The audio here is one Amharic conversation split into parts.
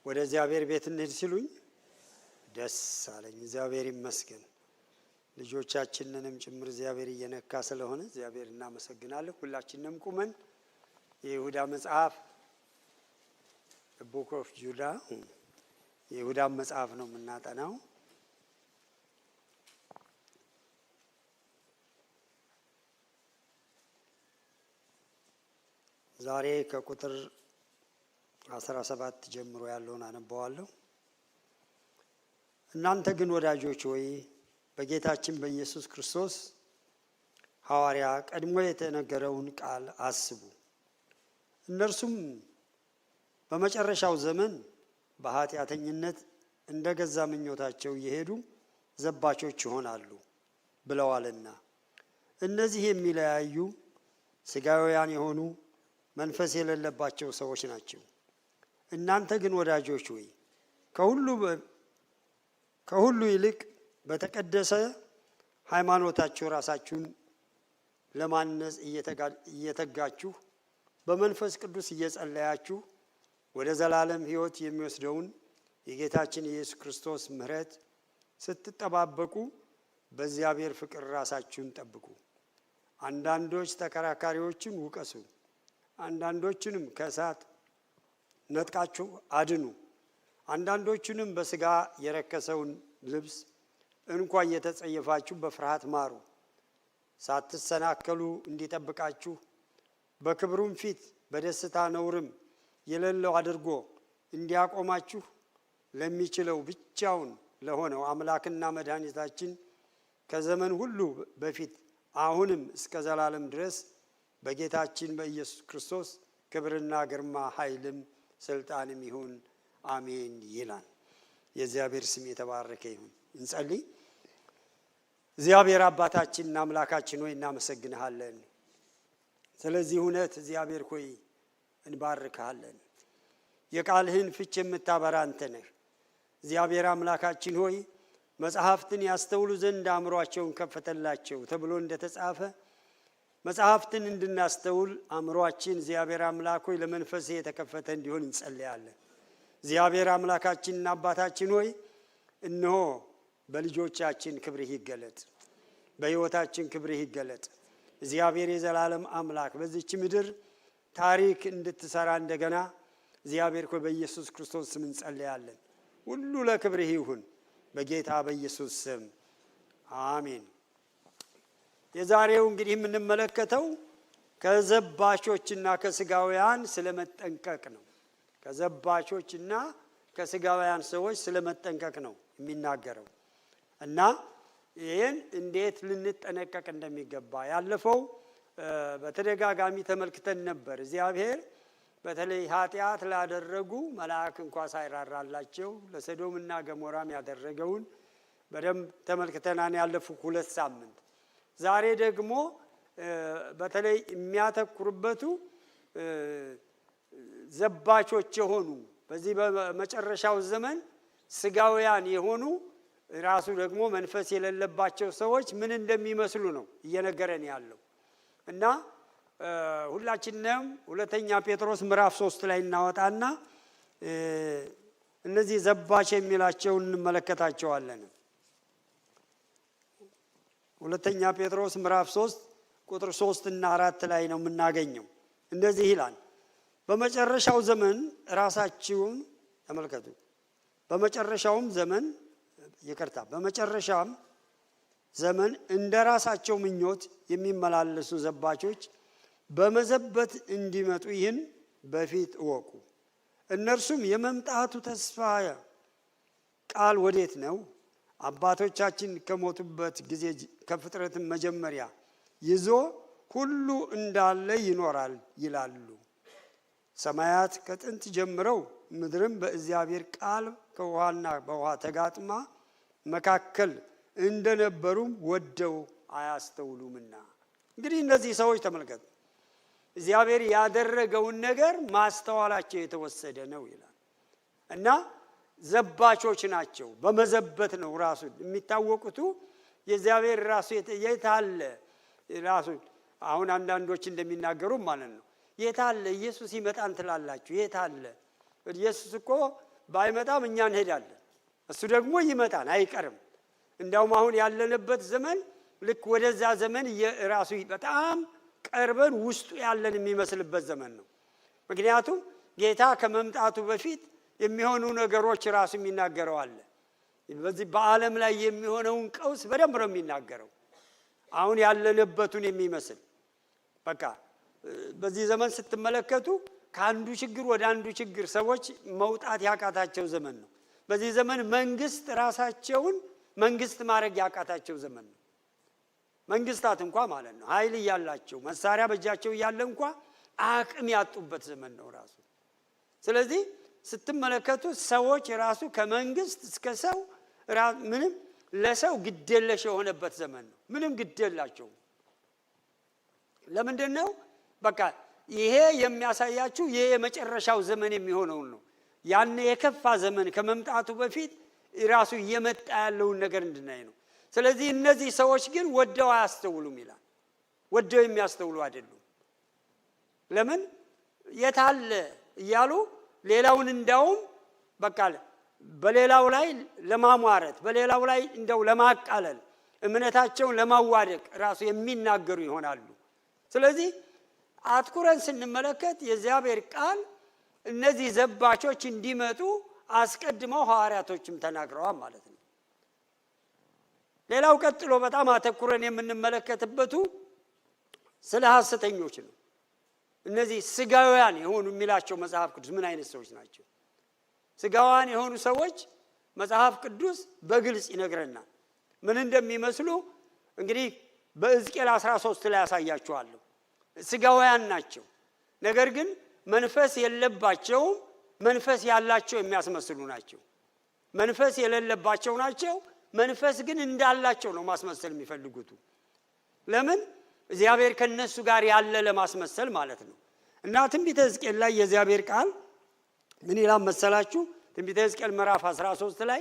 ወደ እግዚአብሔር ቤት እንሂድ ሲሉኝ ደስ አለኝ። እግዚአብሔር ይመስገን። ልጆቻችንንም ጭምር እግዚአብሔር እየነካ ስለሆነ እግዚአብሔር እናመሰግናለን። ሁላችንም ቁመን የይሁዳ መጽሐፍ ቡክ ኦፍ ጁዳ የይሁዳ መጽሐፍ ነው የምናጠናው። ዛሬ ከቁጥር 17 ጀምሮ ያለውን አነባዋለሁ። እናንተ ግን ወዳጆች ሆይ በጌታችን በኢየሱስ ክርስቶስ ሐዋርያ ቀድሞ የተነገረውን ቃል አስቡ። እነርሱም በመጨረሻው ዘመን በኃጢአተኝነት እንደ ገዛ ምኞታቸው እየሄዱ ዘባቾች ይሆናሉ ብለዋልና፣ እነዚህ የሚለያዩ ሥጋውያን የሆኑ መንፈስ የሌለባቸው ሰዎች ናቸው። እናንተ ግን ወዳጆች ሆይ ከሁሉ ይልቅ በተቀደሰ ሃይማኖታችሁ ራሳችሁን ለማነጽ እየተጋችሁ በመንፈስ ቅዱስ እየጸለያችሁ ወደ ዘላለም ሕይወት የሚወስደውን የጌታችን የኢየሱስ ክርስቶስ ምሕረት ስትጠባበቁ በእግዚአብሔር ፍቅር ራሳችሁን ጠብቁ። አንዳንዶች ተከራካሪዎችን ውቀሱ፣ አንዳንዶችንም ከእሳት ነጥቃችሁ አድኑ። አንዳንዶቹንም በሥጋ የረከሰውን ልብስ እንኳ እየተጸየፋችሁ በፍርሃት ማሩ። ሳትሰናከሉ እንዲጠብቃችሁ በክብሩም ፊት በደስታ ነውርም የሌለው አድርጎ እንዲያቆማችሁ ለሚችለው ብቻውን ለሆነው አምላክና መድኃኒታችን ከዘመን ሁሉ በፊት አሁንም እስከ ዘላለም ድረስ በጌታችን በኢየሱስ ክርስቶስ ክብርና ግርማ ኃይልም ስልጣንም ይሁን አሜን ይላል። የእግዚአብሔር ስም የተባረከ ይሁን። እንጸልይ። እግዚአብሔር አባታችንና አምላካችን ሆይ እናመሰግንሃለን። ስለዚህ እውነት እግዚአብሔር ሆይ እንባርክሃለን። የቃልህን ፍች የምታበራ አንተ ነህ። እግዚአብሔር አምላካችን ሆይ መጽሐፍትን ያስተውሉ ዘንድ አእምሯቸውን ከፈተላቸው ተብሎ እንደተጻፈ መጽሐፍትን እንድናስተውል አእምሯችን እግዚአብሔር አምላክ ሆይ ለመንፈስ የተከፈተ እንዲሆን እንጸልያለን። እግዚአብሔር አምላካችንና አባታችን ሆይ እነሆ በልጆቻችን ክብርህ ይገለጥ፣ በሕይወታችን ክብርህ ይገለጥ። እግዚአብሔር የዘላለም አምላክ በዚች ምድር ታሪክ እንድትሰራ እንደገና እግዚአብሔር ሆይ በኢየሱስ ክርስቶስ ስም እንጸልያለን። ሁሉ ለክብርህ ይሁን በጌታ በኢየሱስ ስም አሜን። የዛሬው እንግዲህ የምንመለከተው ከዘባቾችና ከስጋውያን ስለመጠንቀቅ ነው። ከዘባቾችና ከስጋውያን ሰዎች ስለመጠንቀቅ ነው የሚናገረው እና ይህን እንዴት ልንጠነቀቅ እንደሚገባ ያለፈው በተደጋጋሚ ተመልክተን ነበር። እግዚአብሔር በተለይ ኃጢአት ላደረጉ መልአክ እንኳ ሳይራራላቸው ለሰዶምና ገሞራም ያደረገውን በደንብ ተመልክተናን ያለፉ 2 ሳምንት። ዛሬ ደግሞ በተለይ የሚያተኩርበቱ ዘባቾች የሆኑ በዚህ በመጨረሻው ዘመን ስጋውያን የሆኑ ራሱ ደግሞ መንፈስ የሌለባቸው ሰዎች ምን እንደሚመስሉ ነው እየነገረን ያለው እና ሁላችንም ሁለተኛ ጴጥሮስ ምዕራፍ 3 ላይ እናወጣና እነዚህ ዘባች የሚላቸውን እንመለከታቸዋለን። ሁለተኛ ጴጥሮስ ምዕራፍ 3 ቁጥር 3 እና 4 ላይ ነው የምናገኘው። እንደዚህ ይላል፣ በመጨረሻው ዘመን ራሳችሁን ተመልከቱ። በመጨረሻም ዘመን እንደ ራሳቸው ምኞት የሚመላለሱ ዘባቾች በመዘበት እንዲመጡ ይህን በፊት እወቁ። እነርሱም የመምጣቱ ተስፋ ቃል ወዴት ነው? አባቶቻችን ከሞቱበት ጊዜ ከፍጥረትም መጀመሪያ ይዞ ሁሉ እንዳለ ይኖራል ይላሉ። ሰማያት ከጥንት ጀምረው ምድርም በእግዚአብሔር ቃል ከውሃና በውሃ ተጋጥማ መካከል እንደነበሩም ወደው አያስተውሉምና። እንግዲህ እነዚህ ሰዎች ተመልከቱ፣ እግዚአብሔር ያደረገውን ነገር ማስተዋላቸው የተወሰደ ነው ይላል እና ዘባቾች ናቸው። በመዘበት ነው ራሱ የሚታወቁት። የእግዚአብሔር ራሱ የታለ ራሱ አሁን አንዳንዶች እንደሚናገሩ ማለት ነው የታለ ኢየሱስ ይመጣን ትላላችሁ? የታለ ኢየሱስ እኮ ባይመጣም እኛ እንሄዳለን። እሱ ደግሞ ይመጣል አይቀርም። እንደውም አሁን ያለንበት ዘመን ልክ ወደዛ ዘመን ራሱ በጣም ቀርበን ውስጡ ያለን የሚመስልበት ዘመን ነው። ምክንያቱም ጌታ ከመምጣቱ በፊት የሚሆኑ ነገሮች ራሱ የሚናገረው አለ። በዚህ በዓለም ላይ የሚሆነውን ቀውስ በደንብ ነው የሚናገረው። አሁን ያለንበቱን የሚመስል በቃ በዚህ ዘመን ስትመለከቱ ከአንዱ ችግር ወደ አንዱ ችግር ሰዎች መውጣት ያቃታቸው ዘመን ነው። በዚህ ዘመን መንግስት ራሳቸውን መንግስት ማድረግ ያቃታቸው ዘመን ነው። መንግስታት እንኳን ማለት ነው ኃይል እያላቸው መሳሪያ በእጃቸው እያለ እንኳን አቅም ያጡበት ዘመን ነው ራሱ። ስለዚህ ስትመለከቱ ሰዎች ራሱ ከመንግስት እስከ ሰው ምንም ለሰው ግዴለሽ የሆነበት ዘመን ነው። ምንም ግዴላቸው። ለምንድን ነው? በቃ ይሄ የሚያሳያችሁ ይሄ የመጨረሻው ዘመን የሚሆነውን ነው። ያን የከፋ ዘመን ከመምጣቱ በፊት ራሱ እየመጣ ያለውን ነገር እንድናይ ነው። ስለዚህ እነዚህ ሰዎች ግን ወደው አያስተውሉም ይላል። ወደው የሚያስተውሉ አይደሉም። ለምን? የታለ እያሉ ሌላውን እንዳውም በቃ በሌላው ላይ ለማሟረት በሌላው ላይ እንደው ለማቃለል እምነታቸውን ለማዋደቅ ራሱ የሚናገሩ ይሆናሉ። ስለዚህ አትኩረን ስንመለከት የእግዚአብሔር ቃል እነዚህ ዘባቾች እንዲመጡ አስቀድመው ሐዋርያቶችም ተናግረዋል ማለት ነው። ሌላው ቀጥሎ በጣም አተኩረን የምንመለከትበቱ ስለ ሐሰተኞች ነው። እነዚህ ስጋውያን የሆኑ የሚላቸው መጽሐፍ ቅዱስ ምን አይነት ሰዎች ናቸው? ስጋውያን የሆኑ ሰዎች መጽሐፍ ቅዱስ በግልጽ ይነግረናል ምን እንደሚመስሉ። እንግዲህ በሕዝቅኤል 13 ላይ ያሳያቸዋለሁ። ስጋውያን ናቸው፣ ነገር ግን መንፈስ የለባቸውም። መንፈስ ያላቸው የሚያስመስሉ ናቸው። መንፈስ የሌለባቸው ናቸው፣ መንፈስ ግን እንዳላቸው ነው ማስመሰል የሚፈልጉት። ለምን? እግዚአብሔር ከነሱ ጋር ያለ ለማስመሰል ማለት ነው። እና ትንቢተ ሕዝቅኤል ላይ የእግዚአብሔር ቃል ምን ይላል መሰላችሁ? ትንቢተ ሕዝቅኤል ምዕራፍ 13 ላይ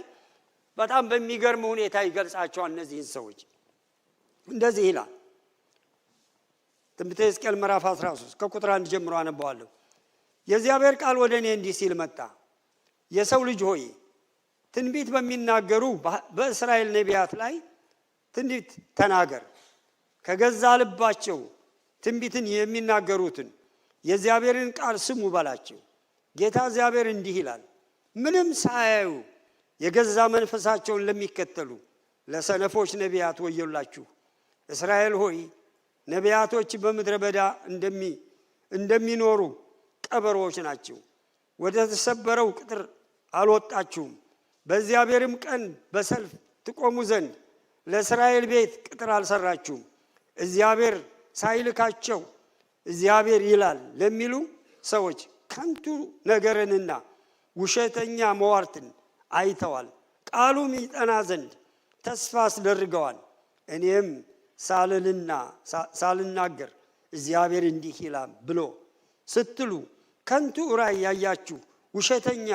በጣም በሚገርም ሁኔታ ይገልጻቸዋል እነዚህን ሰዎች። እንደዚህ ይላል ትንቢተ ሕዝቅኤል ምዕራፍ 13 ከቁጥር 1 ጀምሮ አነባዋለሁ። የእግዚአብሔር ቃል ወደ እኔ እንዲህ ሲል መጣ። የሰው ልጅ ሆይ ትንቢት በሚናገሩ በእስራኤል ነቢያት ላይ ትንቢት ተናገር። ከገዛ ልባቸው ትንቢትን የሚናገሩትን የእግዚአብሔርን ቃል ስሙ በላቸው። ጌታ እግዚአብሔር እንዲህ ይላል፣ ምንም ሳያዩ የገዛ መንፈሳቸውን ለሚከተሉ ለሰነፎች ነቢያት ወዮላችሁ። እስራኤል ሆይ ነቢያቶች በምድረ በዳ እንደሚኖሩ ቀበሮዎች ናቸው። ወደ ተሰበረው ቅጥር አልወጣችሁም። በእግዚአብሔርም ቀን በሰልፍ ትቆሙ ዘንድ ለእስራኤል ቤት ቅጥር አልሰራችሁም። እግዚአብሔር ሳይልካቸው እግዚአብሔር ይላል ለሚሉ ሰዎች ከንቱ ነገርንና ውሸተኛ መዋርትን አይተዋል። ቃሉም ይጠና ዘንድ ተስፋ አስደርገዋል። እኔም ሳልናገር እግዚአብሔር እንዲህ ይላል ብሎ ስትሉ ከንቱ ራእይ ያያችሁ ውሸተኛ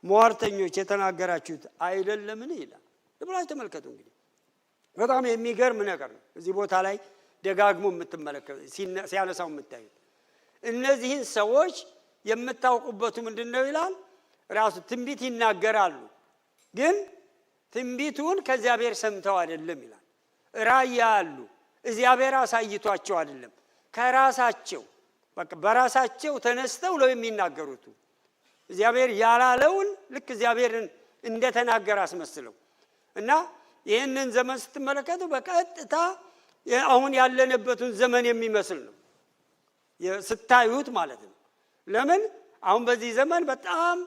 መዋርተኞች የተናገራችሁት አይደለምን ይላል። ብላችሁ ተመልከቱ። እንግዲህ በጣም የሚገርም ነገር ነው። እዚህ ቦታ ላይ ደጋግሞ የምትመለከቱ ሲያነሳው የምታዩት እነዚህን ሰዎች የምታውቁበቱ ምንድነው ይላል? ራሱ ትንቢት ይናገራሉ፣ ግን ትንቢቱን ከእግዚአብሔር ሰምተው አይደለም ይላል። ራእይ ያሉ እግዚአብሔር አሳይቷቸው አይደለም፣ ከራሳቸው በቃ በራሳቸው ተነስተው ነው የሚናገሩት። እግዚአብሔር ያላለውን ልክ እግዚአብሔርን እንደተናገረ አስመስለው እና ይህንን ዘመን ስትመለከቱ በቀጥታ አሁን ያለንበትን ዘመን የሚመስል ነው ስታዩት ማለት ነው። ለምን? አሁን በዚህ ዘመን በጣም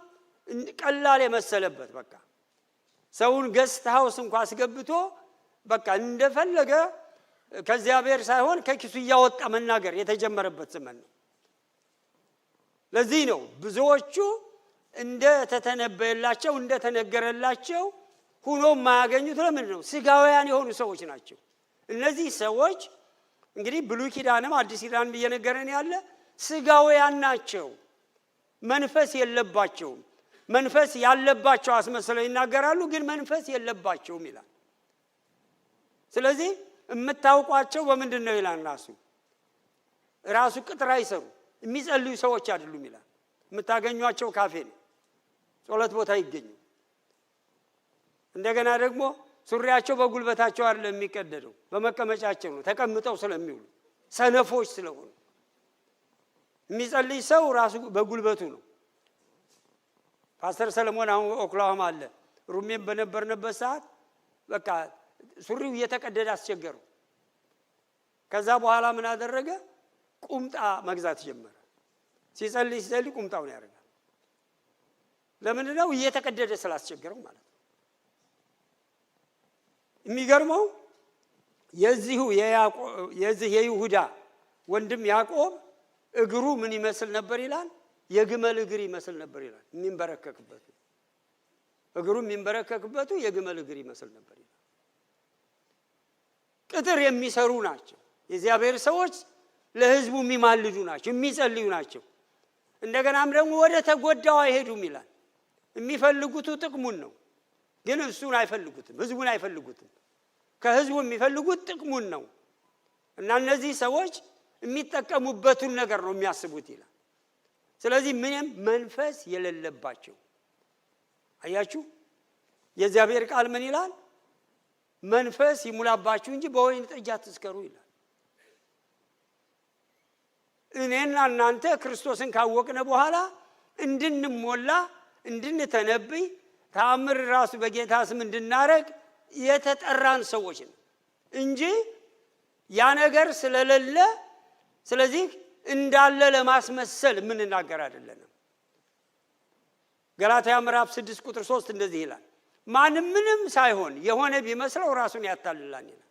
ቀላል የመሰለበት በቃ ሰውን ገስት ሃውስ እንኳን አስገብቶ በቃ እንደፈለገ ከእግዚአብሔር ሳይሆን ከኪሱ እያወጣ መናገር የተጀመረበት ዘመን ነው። ለዚህ ነው ብዙዎቹ እንደተተነበየላቸው እንደተነገረላቸው ሆኖ የማያገኙት። ለምንድን ነው? ስጋውያን የሆኑ ሰዎች ናቸው። እነዚህ ሰዎች እንግዲህ ብሉይ ኪዳንም አዲስ ኪዳንም እየነገረን ያለ ስጋውያን ናቸው። መንፈስ የለባቸውም። መንፈስ ያለባቸው አስመስለው ይናገራሉ፣ ግን መንፈስ የለባቸውም ይላል። ስለዚህ የምታውቋቸው በምንድን ነው ይላል? ራሱ ቅጥር አይሰሩ የሚጸልዩ ሰዎች አይደሉም ይላል። የምታገኟቸው ካፌ ነው። ጸሎት ቦታ ይገኙ። እንደገና ደግሞ ሱሪያቸው በጉልበታቸው አይደለም የሚቀደደው በመቀመጫቸው ነው ተቀምጠው ስለሚውሉ ሰነፎች ስለሆኑ የሚጸልይ ሰው ራሱ በጉልበቱ ነው። ፓስተር ሰለሞን አሁን ኦክላሆማ አለ ሩሜን በነበርንበት ሰዓት በቃ ሱሪው እየተቀደደ አስቸገረው። ከዛ በኋላ ምን አደረገ? ቁምጣ መግዛት ጀመረ። ሲጸልይ ቁምጣውን ያደርጋል። ለምን ነው? እየተቀደደ ስላስቸገረው ማለት ነው። የሚገርመው የዚህ የይሁዳ ወንድም ያዕቆብ እግሩ ምን ይመስል ነበር ይላል? የግመል እግር ይመስል ነበር ይላል። የሚንበረከክበት እግሩ የሚንበረከክበቱ የግመል እግር ይመስል ነበር ይላል። ቅጥር የሚሰሩ ናቸው። የእግዚአብሔር ሰዎች ለሕዝቡ የሚማልዱ ናቸው፣ የሚጸልዩ ናቸው። እንደገናም ደግሞ ወደ ተጎዳው አይሄዱም ይላል። የሚፈልጉት ጥቅሙን ነው፣ ግን እሱን አይፈልጉትም፣ ሕዝቡን አይፈልጉትም። ከሕዝቡ የሚፈልጉት ጥቅሙን ነው። እና እነዚህ ሰዎች የሚጠቀሙበትን ነገር ነው የሚያስቡት ይላል። ስለዚህ ምንም መንፈስ የሌለባቸው አያችሁ። የእግዚአብሔር ቃል ምን ይላል? መንፈስ ይሙላባችሁ እንጂ በወይን ጠጅ አትስከሩ ይላል። እኔና እናንተ ክርስቶስን ካወቅነ በኋላ እንድንሞላ እንድንተነብይ ተአምር ራሱ በጌታ ስም እንድናረግ የተጠራን ሰዎች ነው እንጂ ያ ነገር ስለሌለ ስለዚህ እንዳለ ለማስመሰል የምንናገር አይደለንም። ገላትያ ምዕራፍ 6 ቁጥር 3 እንደዚህ ይላል፣ ማንም ምንም ሳይሆን የሆነ ቢመስለው ራሱን ያታልላል ይላል።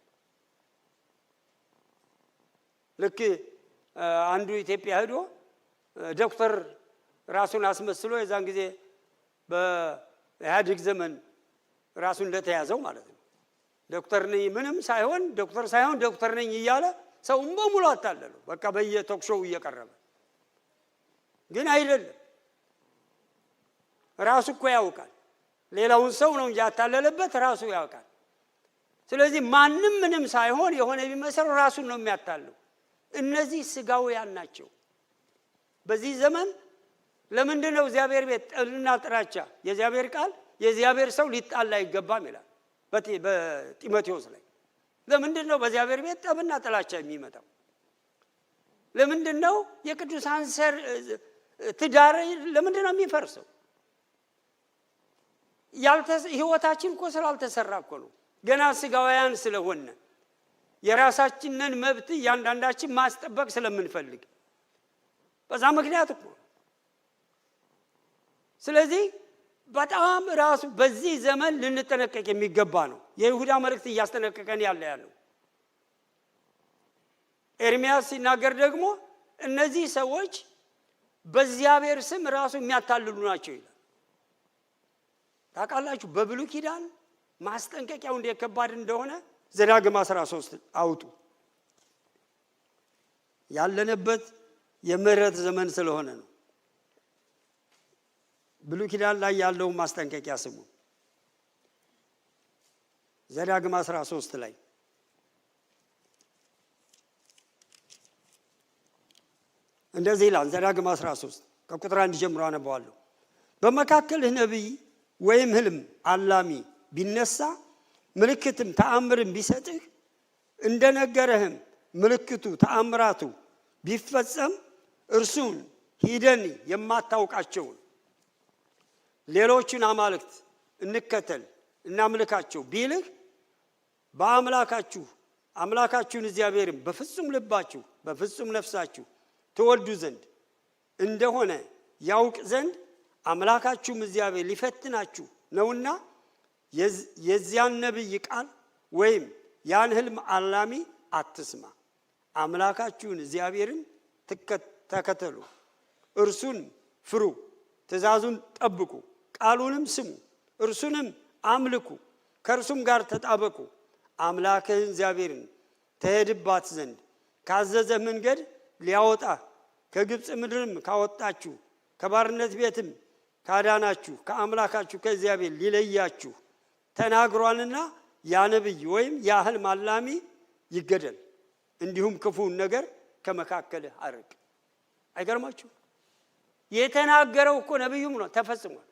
ልክ አንዱ ኢትዮጵያ ሄዶ ዶክተር ራሱን አስመስሎ የዛን ጊዜ በኢህአዴግ ዘመን ራሱን እንደተያዘው ማለት ነው። ዶክተር ነኝ ምንም ሳይሆን ዶክተር ነኝ እያለ ሰውን በሙሉ አታለለው። በቃ በየቶክሾው እየቀረበ ግን አይደለም። ራሱ እኮ ያውቃል። ሌላውን ሰው ነው እንጂ ያታለለበት ራሱ ያውቃል። ስለዚህ ማንም ምንም ሳይሆን የሆነ ቢመስለው ራሱን ነው የሚያታለው። እነዚህ ስጋውያን ናቸው። በዚህ ዘመን ለምንድን ነው እግዚአብሔር ቤት ጥልና ጥላቻ? የእግዚአብሔር ቃል የእግዚአብሔር ሰው ሊጣላ አይገባም ይላል በጢሞቴዎስ ላይ። ለምንድን ነው በእግዚአብሔር ቤት ጠብና ጥላቻ የሚመጣው? ለምንድን ነው የቅዱሳን ትዳር ለምንድን ነው የሚፈርሰው? ህይወታችን እኮ ስላልተሰራ እኮ ነው። ገና ስጋውያን ስለሆነ የራሳችንን መብት እያንዳንዳችን ማስጠበቅ ስለምንፈልግ በዛ ምክንያት እኮ። ስለዚህ በጣም ራሱ በዚህ ዘመን ልንጠነቀቅ የሚገባ ነው። የይሁዳ መልእክት እያስጠነቀቀን ያለው ኤርምያስ ሲናገር ደግሞ እነዚህ ሰዎች በእግዚአብሔር ስም ራሱ የሚያታልሉ ናቸው ይላል። ታውቃላችሁ በብሉይ ኪዳን ማስጠንቀቂያው እንዴት ከባድ እንደሆነ ዘዳግም 13 አውጡ። ያለንበት የምህረት ዘመን ስለሆነ ነው። ብሉይ ኪዳን ላይ ያለው ማስጠንቀቂያ ስሙ። ዘዳግም 13 ላይ እንደዚህ ይላል። ዘዳግም 13 ከቁጥር 1 ጀምሮ አነባዋለሁ። በመካከልህ ነቢይ ወይም ህልም አላሚ ቢነሳ ምልክትም ተአምርም ቢሰጥህ እንደነገረህም ምልክቱ ተአምራቱ ቢፈጸም እርሱን ሂደን የማታውቃቸውን ሌሎችን አማልክት እንከተል እናምልካቸው ቢልህ አምላካችሁን እግዚአብሔርን በፍጹም ልባችሁ በፍጹም ነፍሳችሁ ትወዱ ዘንድ እንደሆነ ያውቅ ዘንድ አምላካችሁም እግዚአብሔር ሊፈትናችሁ ነውና የዚያን ነቢይ ቃል ወይም ያን ህልም አላሚ አትስማ። አምላካችሁን እግዚአብሔርን ተከተሉ፣ እርሱን ፍሩ፣ ትእዛዙን ጠብቁ፣ ቃሉንም ስሙ፣ እርሱንም አምልኩ፣ ከእርሱም ጋር ተጣበቁ። አምላክህን እግዚአብሔርን ተሄድባት ዘንድ ካዘዘ መንገድ ሊያወጣ ከግብፅ ምድርም ካወጣችሁ ከባርነት ቤትም ካዳናችሁ ከአምላካችሁ ከእግዚአብሔር ሊለያችሁ ተናግሯልና ያ ነቢይ ወይም ያ ህልም አላሚ ይገደል፣ እንዲሁም ክፉውን ነገር ከመካከልህ አርቅ። አይገርማችሁ? የተናገረው እኮ ነቢዩም ነው፣ ተፈጽሟል።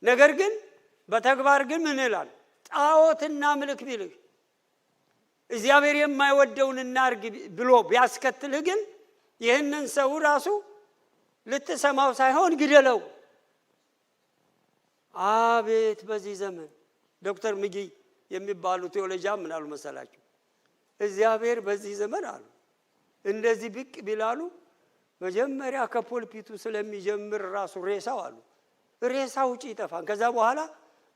ነገር ግን በተግባር ግን ምን ይላል? ጣዖትና ምልክ ቢልህ እግዚአብሔር የማይወደውን እናርግ ብሎ ቢያስከትልህ ግን ይህንን ሰው ራሱ ልትሰማው ሳይሆን ግደለው። አቤት በዚህ ዘመን ዶክተር ሚጊ የሚባሉ ቴዎሎጂያን ምን አሉ መሰላችሁ? እግዚአብሔር በዚህ ዘመን አሉ እንደዚህ ብቅ ቢላሉ መጀመሪያ ከፖልፒቱ ስለሚጀምር ራሱ ሬሳው አሉ ሬሳው ውጪ ይጠፋል። ከዛ በኋላ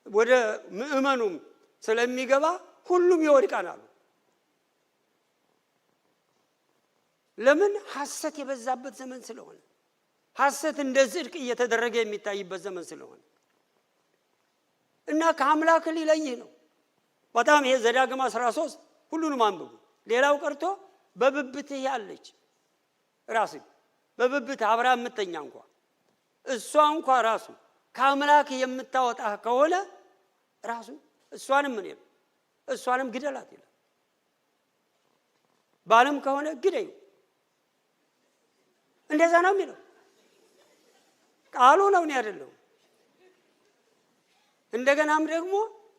ወደ ምእመኑም ስለሚገባ ሁሉም ይወድቃል አሉ። ለምን? ሐሰት የበዛበት ዘመን ስለሆነ፣ ሐሰት እንደ ጽድቅ እየተደረገ የሚታይበት ዘመን ስለሆነ እና ከአምላክ ሊለይህ ነው። በጣም ይሄ ዘዳግም 13 ሁሉንም አንብቡ። ሌላው ቀርቶ በብብትህ ያለች ራስህ በብብት አብራ የምትተኛ እንኳን እሷ እንኳን ራሱ ከአምላክ የምታወጣህ ከሆነ ራሱ እሷንም ምን ይላል? እሷንም ግደላት ይላል። ባልም ከሆነ ግደዩ። እንደዛ ነው የሚለው ቃሉ ነው፣ እኔ አይደለሁም። እንደገናም ደግሞ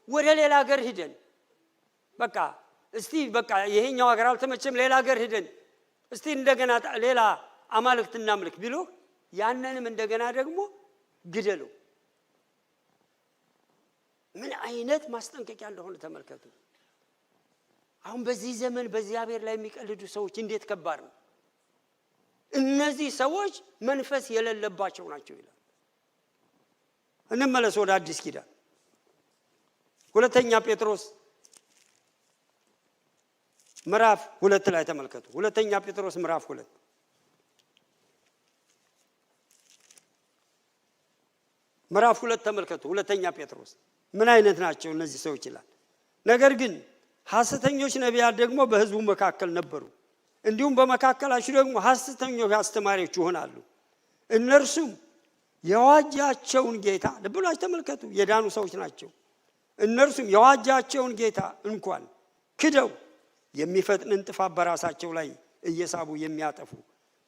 ወደ ሌላ ሀገር ሂደን በቃ እስቲ በቃ ይሄኛው ሀገር አልተመቸም ሌላ ሀገር ሂደን እስቲ እንደገና ሌላ አማልክት እናምልክ ቢሉ ያንንም እንደገና ደግሞ ግደለው። ምን አይነት ማስጠንቀቂያ እንደሆነ ተመልከቱ። አሁን በዚህ ዘመን በእግዚአብሔር ላይ የሚቀልዱ ሰዎች እንዴት ከባድ ነው። እነዚህ ሰዎች መንፈስ የሌለባቸው ናቸው ይላል። እንመለስ ወደ አዲስ ኪዳን ሁለተኛ ጴጥሮስ ምዕራፍ 2 ላይ ተመልከቱ። ሁለተኛ ጴጥሮስ ምዕራፍ 2 ምዕራፍ 2 ተመልከቱ። ሁለተኛ ጴጥሮስ ምን አይነት ናቸው እነዚህ ሰዎች ይላል። ነገር ግን ሐሰተኞች ነቢያት ደግሞ በሕዝቡ መካከል ነበሩ፣ እንዲሁም በመካከላችሁ ደግሞ ሐሰተኞች አስተማሪዎች ይሆናሉ። እነርሱም የዋጃቸውን ጌታ ልብላችሁ ተመልከቱ፣ የዳኑ ሰዎች ናቸው። እነርሱም የዋጃቸውን ጌታ እንኳን ክደው የሚፈጥንን ጥፋት በራሳቸው ላይ እየሳቡ የሚያጠፉ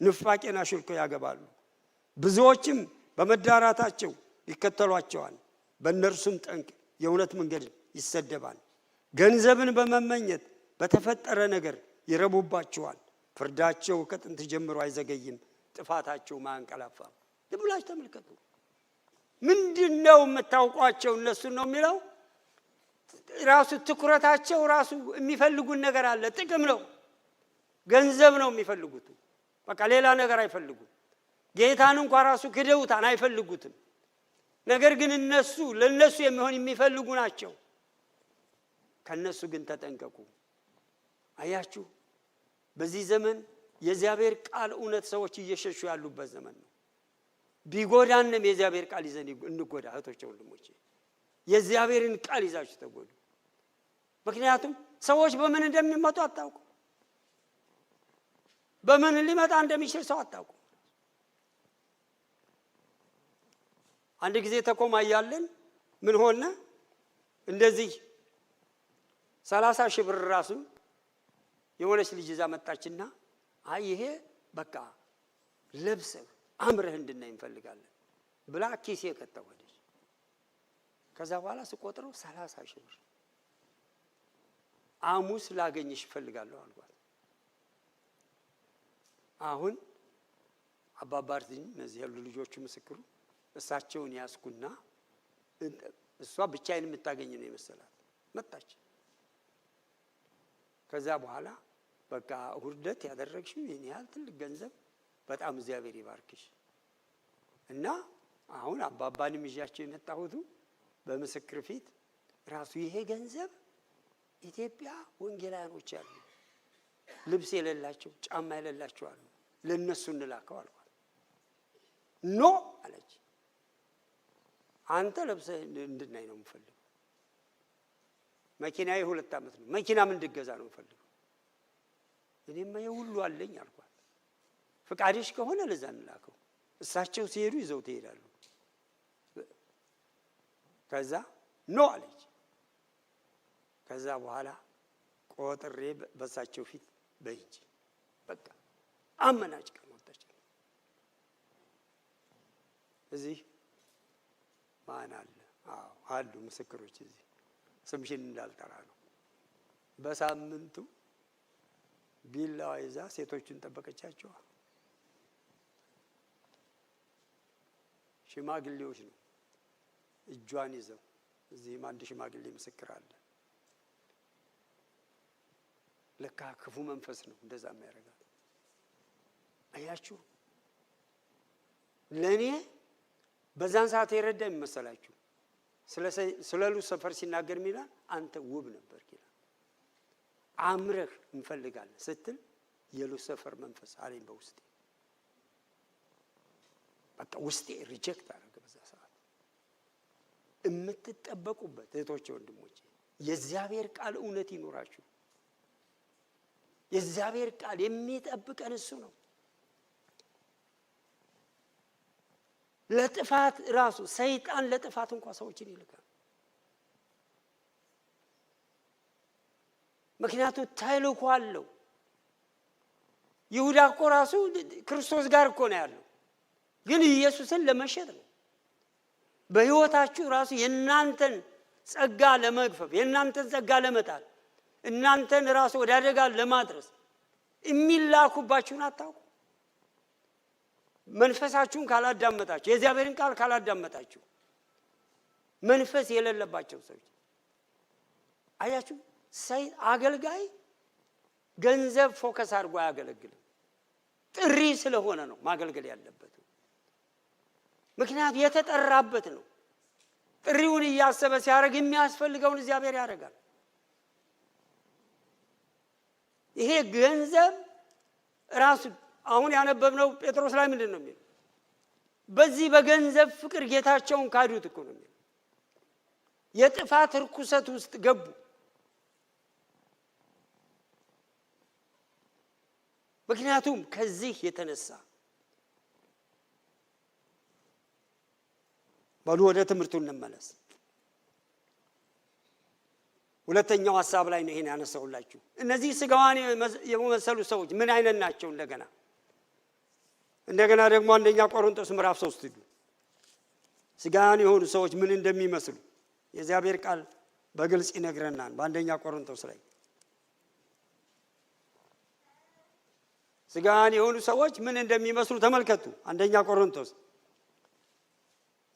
ንፋቄን አሽልኮ ያገባሉ። ብዙዎችም በመዳራታቸው ይከተሏቸዋል። በእነርሱም ጠንቅ የእውነት መንገድ ይሰደባል። ገንዘብን በመመኘት በተፈጠረ ነገር ይረቡባቸዋል። ፍርዳቸው ከጥንት ጀምሮ አይዘገይም፣ ጥፋታቸው ማንቀላፋም። ልብላችሁ ተመልከቱ። ምንድነው የምታውቋቸው? እነሱን ነው የሚለው። ራሱ ትኩረታቸው ራሱ የሚፈልጉን ነገር አለ። ጥቅም ነው፣ ገንዘብ ነው የሚፈልጉት። በቃ ሌላ ነገር አይፈልጉም። ጌታን እንኳን ራሱ ክደውታን አይፈልጉትም። ነገር ግን እነሱ ለነሱ የሚሆን የሚፈልጉ ናቸው። ከነሱ ግን ተጠንቀቁ። አያችሁ፣ በዚህ ዘመን የእግዚአብሔር ቃል እውነት ሰዎች እየሸሹ ያሉበት ዘመን ነው። ቢጎዳንም የእግዚአብሔር ቃል ይዘን እንጎዳ። እህቶቼ ወንድሞቼ፣ የእግዚአብሔርን ቃል ይዛችሁ ተጎዱ። ምክንያቱም ሰዎች በምን እንደሚመጡ አታውቁ። በምን ሊመጣ እንደሚችል ሰው አታውቁ። አንድ ጊዜ ተቆማ እያለን ምን ሆነ? እንደዚህ 30 ሺህ ብር ራሱ የሆነች ልጅ ይዛ መጣችና አይ ይሄ በቃ ለብሰህ አምረህ እንድናይ እንፈልጋለን ብላ ኪሴ ከተወደች። ከዛ በኋላ ስቆጥረው 30 ሺህ ብር። አሙስ ላገኝሽ እፈልጋለሁ አልኳት። አሁን አባባርት እነዚህ ያሉ ልጆቹ ምስክሩ እሳቸውን ያስኩና እሷ ብቻዬን የምታገኝ ነው የመሰላት መጣች። ከዛ በኋላ በቃ ውርደት ያደረግሽው የኔ ያህል ትልቅ ገንዘብ በጣም እግዚአብሔር ይባርክሽ እና አሁን አባባንም ይዣቸው የመጣሁት በምስክር ፊት ራሱ ይሄ ገንዘብ ኢትዮጵያ ወንጌላውያኖች አሉ፣ ልብስ የሌላቸው ጫማ የሌላቸው አሉ፣ ለነሱ እንላከው አልኳት። ኖ አለች። አንተ ለብሰህ እንድናይ ነው የምፈልገው። መኪናዬ 2 ዓመት ነው። መኪና ምን እንድገዛ ነው የምፈልገው? እኔማ የሁሉ አለኝ አልኳት። ፍቃድሽ ከሆነ ለዛ እንላከው፣ እሳቸው ሲሄዱ ይዘው ትሄዳሉ። ከዛ ኖ አለች። ከዛ በኋላ ቆጥሬ በሳቸው ፊት በእጅ በቃ አመናጭ ከሞተች። እዚህ ማን አለ? አሉ ምስክሮች እዚህ ስምሽን እንዳልጠራ ነው። በሳምንቱ ቢላዋ ይዛ ሴቶቹን ጠበቀቻቸው። ሽማግሌዎች ነው እጇን ይዘው። እዚህም አንድ ሽማግሌ ምስክር አለ። ለካ ክፉ መንፈስ ነው እንደዛ የሚያደርጋት። አያችሁ ለኔ በዛን ሰዓት የረዳ የሚመስላችሁ ስለ ሉሲፈር ሲናገር ሚላል አንተ ውብ ነበር ይላል። አምረህ እንፈልጋለን ስትል የሉሲፈር መንፈስ አለኝ በውስጤ። በቃ ውስጤ ሪጀክት አደረገ በዛ ሰዓት። እምትጠበቁበት እህቶቼ ወንድሞቼ የእግዚአብሔር ቃል እውነት ይኖራችሁ። የእግዚአብሔር ቃል የሚጠብቀን እሱ ነው። ለጥፋት ራሱ ሰይጣን ለጥፋት እንኳን ሰዎችን ይልካል። ምክንያቱም ተልእኮ አለው። ይሁዳ እኮ ራሱ ክርስቶስ ጋር እኮ ነው ያለው፣ ግን ኢየሱስን ለመሸጥ ነው። በህይወታችሁ ራሱ የእናንተን ጸጋ ለመግፈፍ የእናንተን ጸጋ ለመጣል እናንተን ራሱ ወደ አደጋ ለማድረስ የሚላኩባችሁን አታውቁ። መንፈሳችሁን ካላዳመጣችሁ የእግዚአብሔርን ቃል ካላዳመጣችሁ መንፈስ የሌለባቸው ሰዎች አያችሁ። አገልጋይ ገንዘብ ፎከስ አድርጎ አያገለግልም። ጥሪ ስለሆነ ነው ማገልገል ያለበት። ምክንያቱም የተጠራበት ነው። ጥሪውን እያሰበ ሲያደርግ የሚያስፈልገውን እግዚአብሔር ያደርጋል። ይሄ ገንዘብ ራሱ አሁን ያነበብነው ጴጥሮስ ላይ ምንድን ነው የሚለው? በዚህ በገንዘብ ፍቅር ጌታቸውን ካዱት እኮ ነው የሚለው። የጥፋት ርኩሰት ውስጥ ገቡ። ምክንያቱም ከዚህ የተነሳ በሉ ወደ ትምህርቱ እንመለስ። ሁለተኛው ሐሳብ ላይ ነው ይሄን ያነሳውላችሁ። እነዚህ ስጋዋን የመሰሉ ሰዎች ምን አይነት ናቸው? እንደገና ደግሞ አንደኛ ቆሮንቶስ ምዕራፍ 3 ሂዱ። ስጋን የሆኑ ሰዎች ምን እንደሚመስሉ የእግዚአብሔር ቃል በግልጽ ይነግረናል። በአንደኛ ቆሮንቶስ ላይ ስጋን የሆኑ ሰዎች ምን እንደሚመስሉ ተመልከቱ። አንደኛ ቆሮንቶስ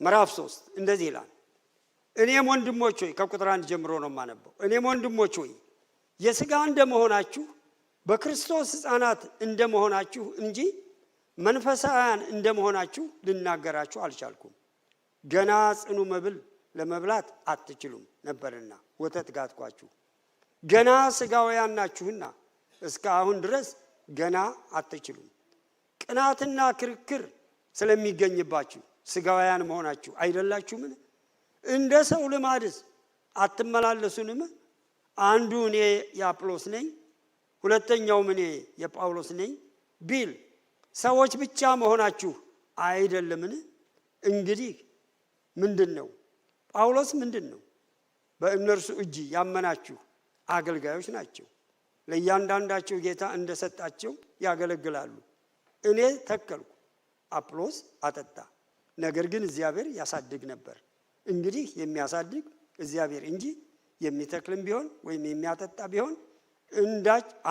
ምዕራፍ 3 እንደዚህ ይላል። እኔም ወንድሞች ሆይ ከቁጥር 1 ጀምሮ ነው የማነበው። እኔም ወንድሞች ሆይ የሥጋ እንደመሆናችሁ በክርስቶስ ሕፃናት እንደመሆናችሁ እንጂ መንፈሳውያን እንደመሆናችሁ ልናገራችሁ አልቻልኩም። ገና ጽኑ መብል ለመብላት አትችሉም ነበርና ወተት ጋትኳችሁ። ገና ሥጋውያን ናችሁና እስካሁን ድረስ ገና አትችሉም። ቅናትና ክርክር ስለሚገኝባችሁ ሥጋውያን መሆናችሁ አይደላችሁምን? እንደ ሰው ልማድስ አትመላለሱንም? አንዱ እኔ የአጵሎስ ነኝ፣ ሁለተኛውም እኔ የጳውሎስ ነኝ ቢል ሰዎች ብቻ መሆናችሁ አይደለምን? እንግዲህ ምንድነው? ጳውሎስ ምንድነው? በእነርሱ እጅ ያመናችሁ አገልጋዮች ናቸው። ለእያንዳንዳቸው ጌታ እንደሰጣቸው ያገለግላሉ። እኔ ተከልኩ፣ አጵሎስ አጠጣ፣ ነገር ግን እግዚአብሔር ያሳድግ ነበር። እንግዲህ የሚያሳድግ እግዚአብሔር እንጂ የሚተክልም ቢሆን ወይም የሚያጠጣ ቢሆን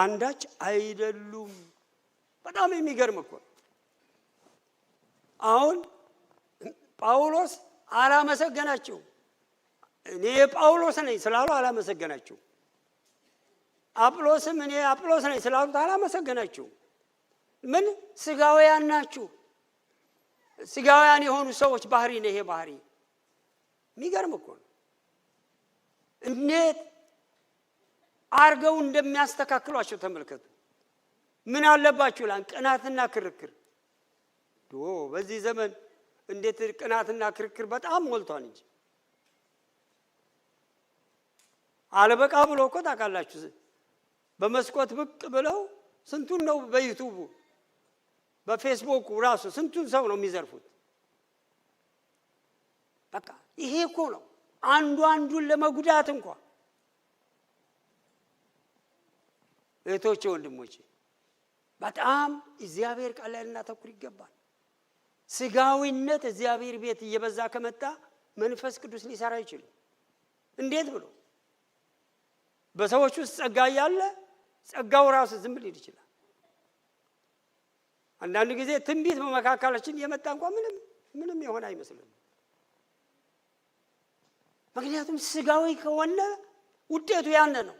አንዳች አይደሉም። በጣም የሚገርም እኮ አሁን ጳውሎስ አላመሰገናቸው። እኔ ጳውሎስ ነኝ ስላሉ አላመሰገናቸው። አጵሎስም እኔ አጵሎስ ነኝ ስላሉት አላመሰገናቸው። ምን ስጋውያን ናችሁ። ስጋውያን የሆኑ ሰዎች ባህሪ ነው ይሄ ባህሪ። የሚገርም እኮ ነው። እንዴት አርገው እንደሚያስተካክሏቸው ተመልከቱ። ምን አለባችሁ ላን ቅናትና ክርክር። በዚህ ዘመን እንዴት ቅናትና ክርክር በጣም ሞልቷል እንጂ አለበቃ ብሎ እኮ ታውቃላችሁ። በመስኮት ብቅ ብለው ስንቱን ነው በዩቲዩብ በፌስቡክ ራሱ ስንቱን ሰው ነው የሚዘርፉት። በቃ ይሄ እኮ ነው አንዱ አንዱን ለመጉዳት እንኳን። እህቶቼ ወንድሞቼ በጣም እግዚአብሔር ቃል ላይ ልናተኩር ይገባል። ስጋዊነት እግዚአብሔር ቤት እየበዛ ከመጣ መንፈስ ቅዱስ ሊሰራ አይችልም። እንዴት ብሎ በሰዎች ውስጥ ጸጋ ያለ ጸጋው ራሱ ዝም ሊል ይችላል። አንዳንድ ጊዜ ትንቢት በመካከላችን የመጣ እንኳን ምንም የሆነ አይመስልም። ምክንያቱም ስጋዊ ከሆነ ውጤቱ ያነ ነው።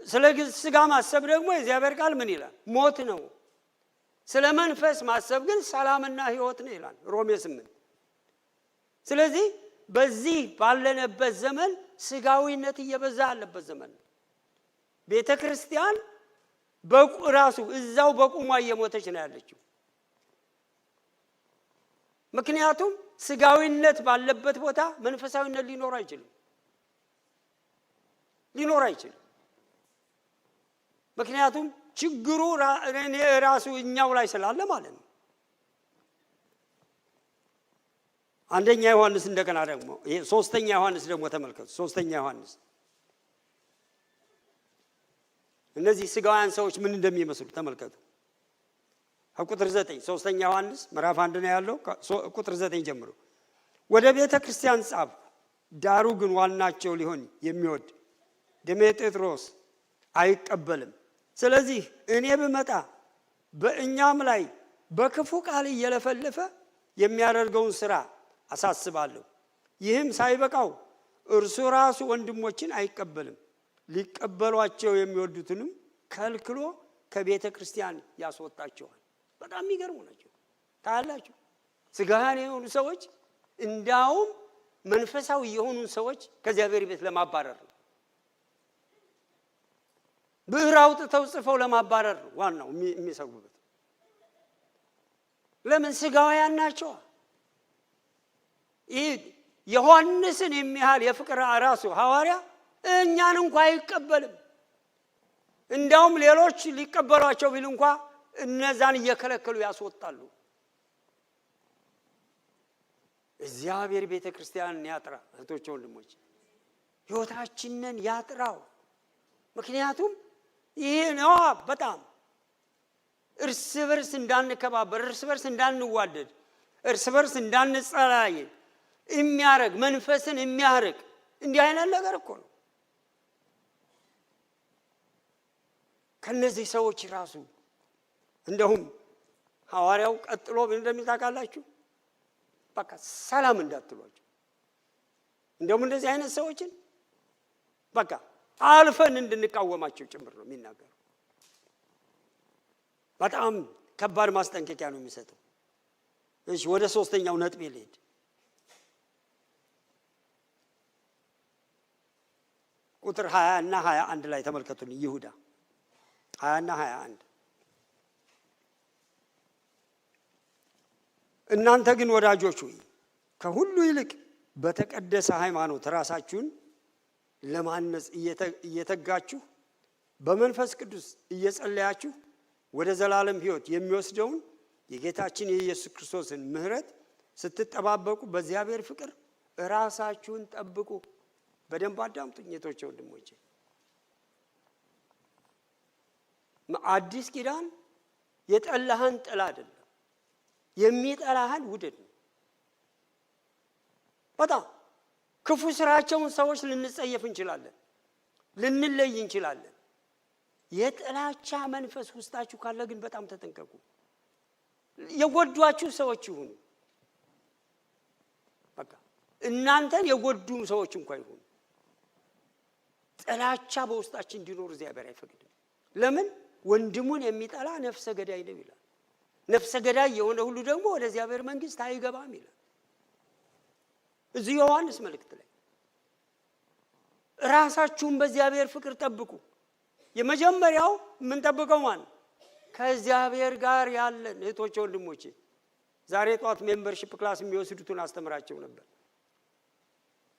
ስለ ስጋ ማሰብ ደግሞ የእግዚአብሔር ቃል ምን ይላል? ሞት ነው። ስለ መንፈስ ማሰብ ግን ሰላምና ሕይወት ነው ይላል ሮሜ 8። ስለዚህ በዚህ ባለነበት ዘመን ስጋዊነት እየበዛ ያለበት ዘመን ነው። ቤተ ክርስቲያን ራሱ እዛው በቁሟ እየሞተች ነው ያለችው። ምክንያቱም ስጋዊነት ባለበት ቦታ መንፈሳዊነት ሊኖር አይችልም። ምክንያቱም ችግሩ ራሱ እኛው ላይ ስላለ ማለት ነው። አንደኛ ዮሐንስ እንደገና ደግሞ ይሄ ሶስተኛ ዮሐንስ ደግሞ ተመልከቱ። ሶስተኛ ዮሐንስ እነዚህ ስጋውያን ሰዎች ምን እንደሚመስሉ ተመልከቱ። ቁጥር 9 ሶስተኛ ዮሐንስ ምዕራፍ 1 ነው ያለው። ቁጥር 9 ጀምሮ ወደ ቤተ ክርስቲያን ጻፍ፣ ዳሩ ግን ዋናቸው ሊሆን የሚወድ ዴሜጥሮስ አይቀበልም። ስለዚህ እኔ ብመጣ በእኛም ላይ በክፉ ቃል እየለፈለፈ የሚያደርገውን ሥራ አሳስባለሁ። ይህም ሳይበቃው እርሱ ራሱ ወንድሞችን አይቀበልም፣ ሊቀበሏቸው የሚወዱትንም ከልክሎ ከቤተ ክርስቲያን ያስወጣቸዋል። በጣም የሚገርሙ ናቸው። ታያላችሁ፣ ስጋውያን የሆኑ ሰዎች እንዳውም መንፈሳዊ የሆኑ ሰዎች ከእግዚአብሔር ቤት ለማባረር ነው። ብዕር አውጥተው ጽፈው ለማባረር ነው ዋናው የሚሰጉበት። ለምን? ስጋውያን ናቸው። ይህ ዮሐንስን የሚያህል የፍቅር ራሱ ሐዋርያ እኛን እንኳን አይቀበልም። እንዳውም ሌሎች ሊቀበሏቸው ቢል እንኳን እነዛን እየከለከሉ ያስወጣሉ። እግዚአብሔር ቤተ ክርስቲያንን ያጥራ። እህቶቼ ወንድሞች፣ ሕይወታችንን ያጥራው። ምክንያቱም ይሄ ነው በጣም እርስ በርስ እንዳንከባበር፣ እርስ በርስ እንዳንዋደድ፣ እርስ በርስ እንዳንጸላይ የሚያረግ መንፈስን የሚያርቅ እንዲህ አይነት ነገር እኮ ነው። ከነዚህ ሰዎች ራሱ እንደውም ሐዋርያው ቀጥሎ ምን እንደሚል ታውቃላችሁ? በቃ ሰላም እንዳትሏቸው። እንደውም እንደዚህ አይነት ሰዎችን በቃ አልፈን እንድንቃወማቸው ጭምር ነው የሚናገረው። በጣም ከባድ ማስጠንቀቂያ ነው የሚሰጠው። እሺ ወደ ሶስተኛው ነጥብ ልሄድ። ቁጥር 20 እና 21 ላይ ተመልከቱልኝ። ይሁዳ 20 እና 21 እናንተ ግን ወዳጆች ሆይ ከሁሉ ይልቅ በተቀደሰ ሃይማኖት ራሳችሁን ለማነጽ እየተጋችሁ በመንፈስ ቅዱስ እየጸለያችሁ ወደ ዘላለም ሕይወት የሚወስደውን የጌታችን የኢየሱስ ክርስቶስን ምሕረት ስትጠባበቁ በእግዚአብሔር ፍቅር ራሳችሁን ጠብቁ። በደንብ አዳምጡኝ እህቶቼ ወንድሞቼ። አዲስ ኪዳን የጠላህን ጥላ አይደለም፣ የሚጠላህን ውደድ ነው። በጣም ክፉ ስራቸውን ሰዎች ልንጸየፍ እንችላለን፣ ልንለይ እንችላለን። የጥላቻ መንፈስ ውስጣችሁ ካለ ግን በጣም ተጠንቀቁ። የጎዷችሁ ሰዎች ይሁኑ፣ በቃ እናንተን የጎዱ ሰዎች እንኳን ይሁኑ፣ ጥላቻ በውስጣችን እንዲኖር እግዚአብሔር አይፈቅድም። ለምን? ወንድሙን የሚጠላ ነፍሰ ገዳይ ነው ይላል። ነፍሰ ገዳይ የሆነ ሁሉ ደግሞ ወደ እግዚአብሔር መንግስት አይገባም ይላል እዚህ ዮሐንስ መልእክት ላይ። ራሳችሁን በእግዚአብሔር ፍቅር ጠብቁ። የመጀመሪያው ምን ጠብቀው ማን? ከእግዚአብሔር ጋር ያለን እህቶቼ ወንድሞቼ፣ ዛሬ ጧት ሜምበርሺፕ ክላስ የሚወስዱትን አስተምራቸው ነበር።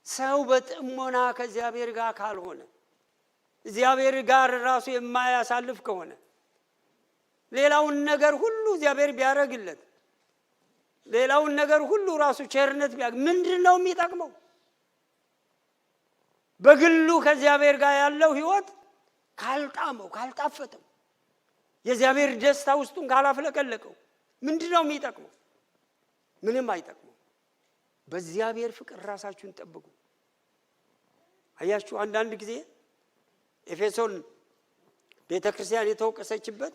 ሰው በጥሞና ከእግዚአብሔር ጋር ካልሆነ፣ እግዚአብሔር ጋር ራሱ የማያሳልፍ ከሆነ፣ ሌላውን ነገር ሁሉ እግዚአብሔር ቢያደርግለት፣ ሌላውን ነገር ሁሉ ራሱ ቸርነት ምንድነው የሚጠቅመው? በግሉ ከእግዚአብሔር ጋር ያለው ህይወት ካልጣመው፣ ካልጣፈጠው፣ የእግዚአብሔር ደስታ ውስጡን ካላፍለቀለቀው ምንድነው የሚጠቅመው? ምንም አይጠቅመው። በእግዚአብሔር ፍቅር ራሳችሁን ጠብቁ። አያችሁ አንዳንድ ጊዜ ኤፌሶን ቤተክርስቲያን የተወቀሰችበት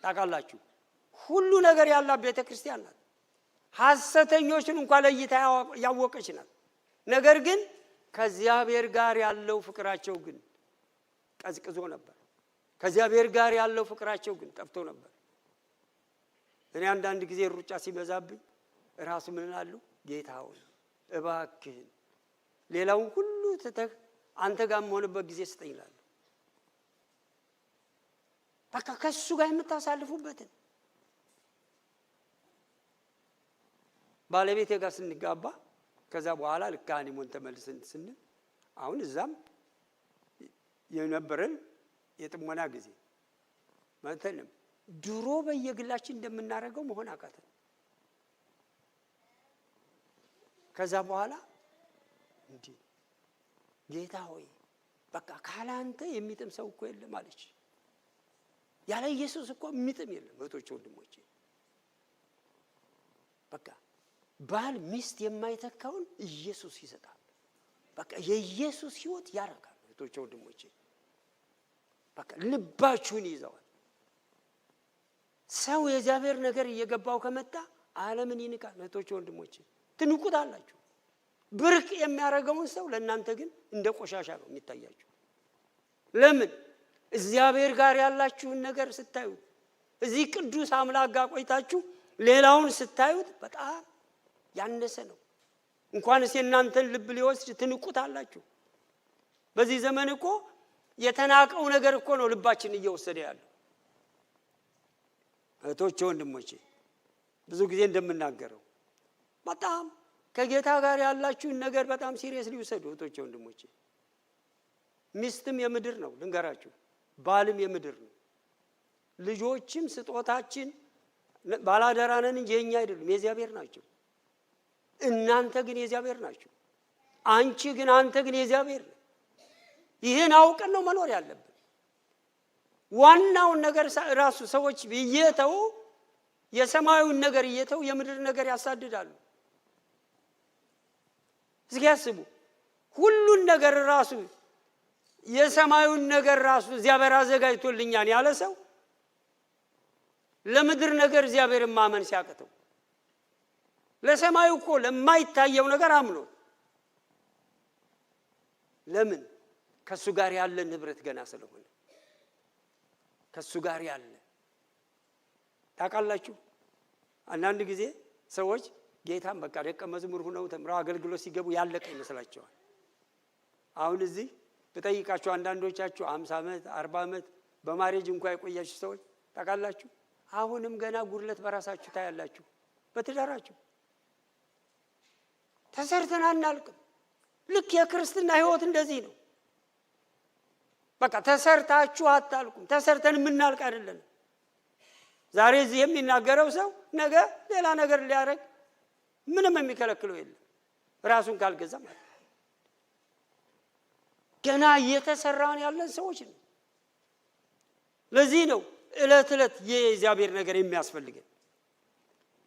ታውቃላችሁ። ሁሉ ነገር ያላት ቤተክርስቲያን ናት። ሐሰተኞችን እንኳን ለይታ ያወቀች ናት። ነገር ግን ከእግዚአብሔር ጋር ያለው ፍቅራቸው ግን ቀዝቅዞ ነበር። ከእግዚአብሔር ጋር ያለው ፍቅራቸው ግን ጠፍቶ ነበር። እኔ አንዳንድ ጊዜ ሩጫ ሲበዛብኝ ራሱ ምን እላለሁ? ጌታ ሆይ እባክህን ሌላውን ሁሉ ትተህ አንተ ጋር የምሆንበት ጊዜ ስጠኝ እላለሁ። በቃ ከሱ ጋር የምታሳልፉበትን። ባለቤቴ ጋር ስንጋባ ከዛ በኋላ ልክ ሃኒሙን ተመልሰን ስንል አሁን እዛም የነበረን የጥሞና ጊዜ ማለትም ድሮ በየግላችን እንደምናደርገው መሆን አቃተን። ከዛ በኋላ እንዴ ጌታ ሆይ በቃ ካላንተ የሚጥም ሰው እኮ የለም አለች። ያለ ኢየሱስ እኮ የሚጥም የለም። እህቶቼ ወንድሞቼ፣ በቃ ባል ሚስት የማይተካውን ኢየሱስ ይሰጣል። በቃ የኢየሱስ ህይወት ያረጋል። እህቶቼ ወንድሞቼ፣ በቃ ልባችሁን ይዘዋል። ሰው የእግዚአብሔር ነገር እየገባው ከመጣ ዓለምን ይንቃል። እህቶቼ ወንድሞቼ፣ ትንቁታላችሁ። ብርቅ የሚያደርገውን ሰው ለእናንተ ግን እንደ ቆሻሻ ነው የሚታያችሁ። ለምን? እግዚአብሔር ጋር ያላችሁን ነገር ስታዩት፣ እዚህ ቅዱስ አምላክ ጋር ቆይታችሁ ሌላውን ስታዩት በጣም ያነሰ ነው። እንኳንስ የእናንተን ልብ ሊወስድ ትንቁታላችሁ። በዚህ ዘመን እኮ የተናቀው ነገር እኮ ነው ልባችን እየወሰደ ያለው። እህቶቼ ወንድሞቼ፣ ብዙ ጊዜ እንደምናገረው በጣም ከጌታ ጋር ያላችሁን ነገር በጣም ሲሪየስሊ ውሰዱ። እህቶቼ ወንድሞቼ፣ ሚስትም የምድር ነው ልንገራችሁ፣ ባልም የምድር ነው። ልጆችም ስጦታችን ባላደራነን እንጂ የኛ አይደሉም፣ የእግዚአብሔር ናቸው። እናንተ ግን የእግዚአብሔር ናችሁ። አንቺ ግን አንተ ግን የእግዚአብሔር ነው። ይህን አውቀን ነው መኖር ያለብን። ዋናውን ነገር ራሱ ሰዎች እየተው የሰማዩን ነገር እየተው የምድር ነገር ያሳድዳሉ። እስኪ ያስቡ፣ ሁሉን ነገር ራሱ የሰማዩን ነገር ራሱ እግዚአብሔር አዘጋጅቶልኛል ያለ ሰው ለምድር ነገር እግዚአብሔርን ማመን ሲያቅተው፣ ለሰማዩ እኮ ለማይታየው ነገር አምኖ ለምን? ከሱ ጋር ያለ ንብረት ገና ስለሆነ ከሱ ጋር ያለ ታውቃላችሁ። አንዳንድ ጊዜ ሰዎች ጌታን በቃ ደቀ መዝሙር ሆነው ተምረው አገልግሎት ሲገቡ ያለቀ ይመስላቸዋል። አሁን እዚህ በጠይቃችሁ አንዳንዶቻችሁ 50 ዓመት 40 ዓመት በማሬጅ እንኳን የቆያችሁ ሰዎች ታውቃላችሁ፣ አሁንም ገና ጉድለት በራሳችሁ ታያላችሁ። በትዳራችሁ ተሰርተን አናልቅም። ልክ የክርስትና ህይወት እንደዚህ ነው። በቃ ተሰርታችሁ አታልቁም። ተሰርተን የምናልቅ አይደለም። ዛሬ እዚህ የሚናገረው ሰው ነገ ሌላ ነገር ሊያደርግ ምንም የሚከለክለው የለም፣ ራሱን ካልገዛ ማለት። ገና እየተሰራን ያለን ሰዎች ነው። ለዚህ ነው እለት እለት የእግዚአብሔር ነገር የሚያስፈልገን።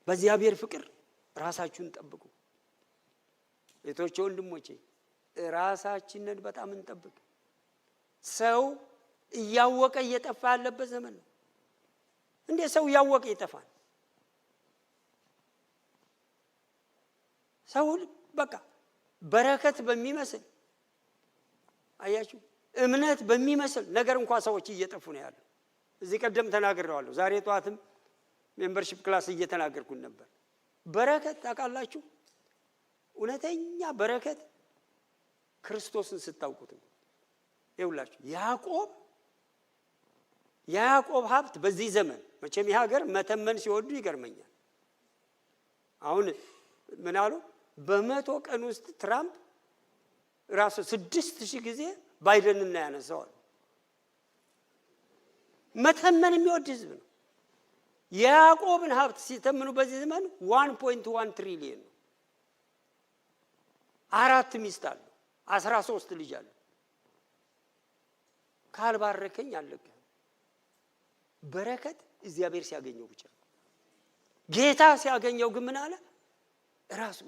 በእግዚአብሔር ፍቅር ራሳችሁን ጠብቁ። እህቶቼ ወንድሞቼ፣ ራሳችንን በጣም እንጠብቅ። ሰው እያወቀ እየጠፋ ያለበት ዘመን ነው። እንዴ ሰው እያወቀ ይጠፋል? ሰው በቃ በረከት በሚመስል አያችሁ፣ እምነት በሚመስል ነገር እንኳን ሰዎች እየጠፉ ነው ያለው። እዚህ ቀደም ተናግሬዋለሁ። ዛሬ ጠዋትም ሜምበርሺፕ ክላስ እየተናገርኩን ነበር። በረከት ታውቃላችሁ፣ እውነተኛ በረከት ክርስቶስን ስታውቁት ነው። ይውላችሁ ያዕቆብ ሀብት በዚህ ዘመን መቼም ይህ ሀገር መተመን ሲወዱ ይገርመኛል። አሁን ምን አሉ? በ100 ቀን ውስጥ ትራምፕ ራሱ 6000 ጊዜ ባይደንን ያነሳዋል። መተመን የሚወድ ህዝብ ነው። ያዕቆብን ሀብት ሲተምኑ በዚህ ዘመን 1.1 ትሪሊየን ነው። 4 ሚስት አለው፣ 13 ልጅ አለው። ካልባረከኝ አለቀ። በረከት እግዚአብሔር ሲያገኘው ብቻ። ጌታ ሲያገኘው ግን ምን አለ? ራሱ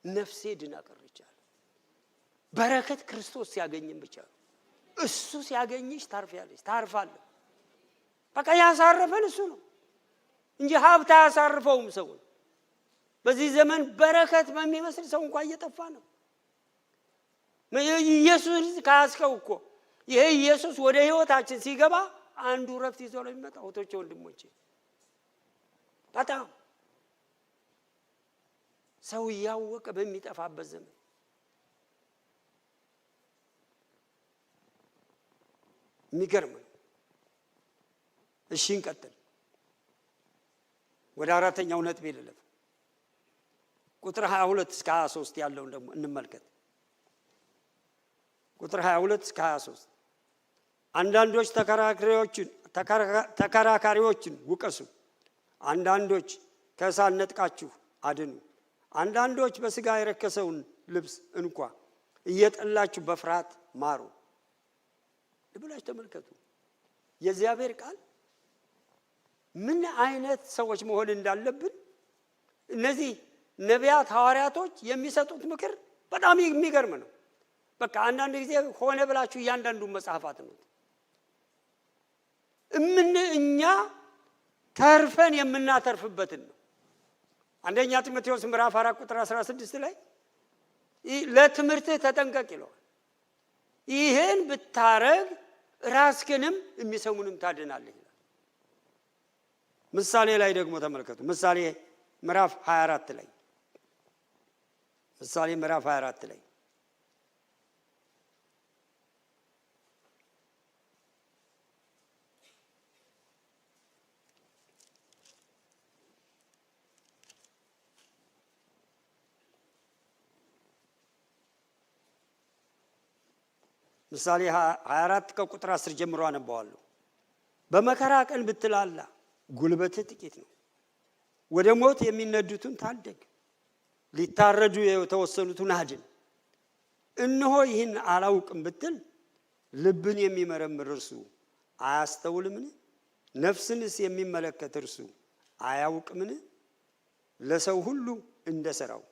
ነፍሴ ድና ቀረቻል። በረከት ክርስቶስ ሲያገኝም ብቻ ነው። እሱ ሲያገኝሽ ታርፊያለሽ፣ ታርፋለህ። በቃ ያሳረፈን እሱ ነው እንጂ ሀብት አያሳርፈውም ሰው። በዚህ ዘመን በረከት በሚመስል ሰው እንኳን እየጠፋ ነው። ኢየሱስ ካስከው እኮ ይሄ ኢየሱስ ወደ ህይወታችን ሲገባ አንዱ ረፍት ይዞ ነው የሚመጣው። ወቶቼ ወንድሞቼ፣ በጣም ሰው ያወቀ በሚጠፋበት ዘመን የሚገርም ነው። እሺ እንቀጥል። ወደ አራተኛው ነጥብ ልለፍ። ቁጥር 22 እስከ 23 ያለውን ደግሞ እንመልከት። ቁጥር 22 እስከ 23 አንዳንዶች ተከራካሪዎችን ውቀሱ፣ አንዳንዶች ከእሳት ነጥቃችሁ አድኑ፣ አንዳንዶች በሥጋ የረከሰውን ልብስ እንኳ እየጠላችሁ በፍርሃት ማሩ። ልብላችሁ ተመልከቱ። የእግዚአብሔር ቃል ምን አይነት ሰዎች መሆን እንዳለብን እነዚህ ነቢያት ሐዋርያቶች የሚሰጡት ምክር በጣም የሚገርም ነው። በቃ አንዳንድ ጊዜ ሆነ ብላችሁ እያንዳንዱ መጽሐፋት ነው እኛ ተርፈን የምናተርፍበትን ነው። አንደኛ ጢሞቴዎስ ምዕራፍ 4 ቁጥር 16 ላይ ለትምህርትህ ተጠንቀቅ ይለዋል። ይሄን ብታረግ ራስህንም የሚሰሙንም ታድናለህ ይላል። ምሳሌ ላይ ደግሞ ተመልከቱ። ምሳሌ ምዕራፍ 24 ላይ ምሳሌ ምዕራፍ 24 ላይ ምሳሌ 24 ከቁጥር 10 ጀምሮ አነባዋለሁ። በመከራ ቀን ብትላላ ጉልበትህ ጥቂት ነው። ወደ ሞት የሚነዱትን ታደግ፣ ሊታረዱ የተወሰኑትን አድን። እነሆ ይህን አላውቅም ብትል ልብን የሚመረምር እርሱ አያስተውልምን? ነፍስንስ የሚመለከት እርሱ አያውቅምን? ለሰው ሁሉ እንደ ሥራው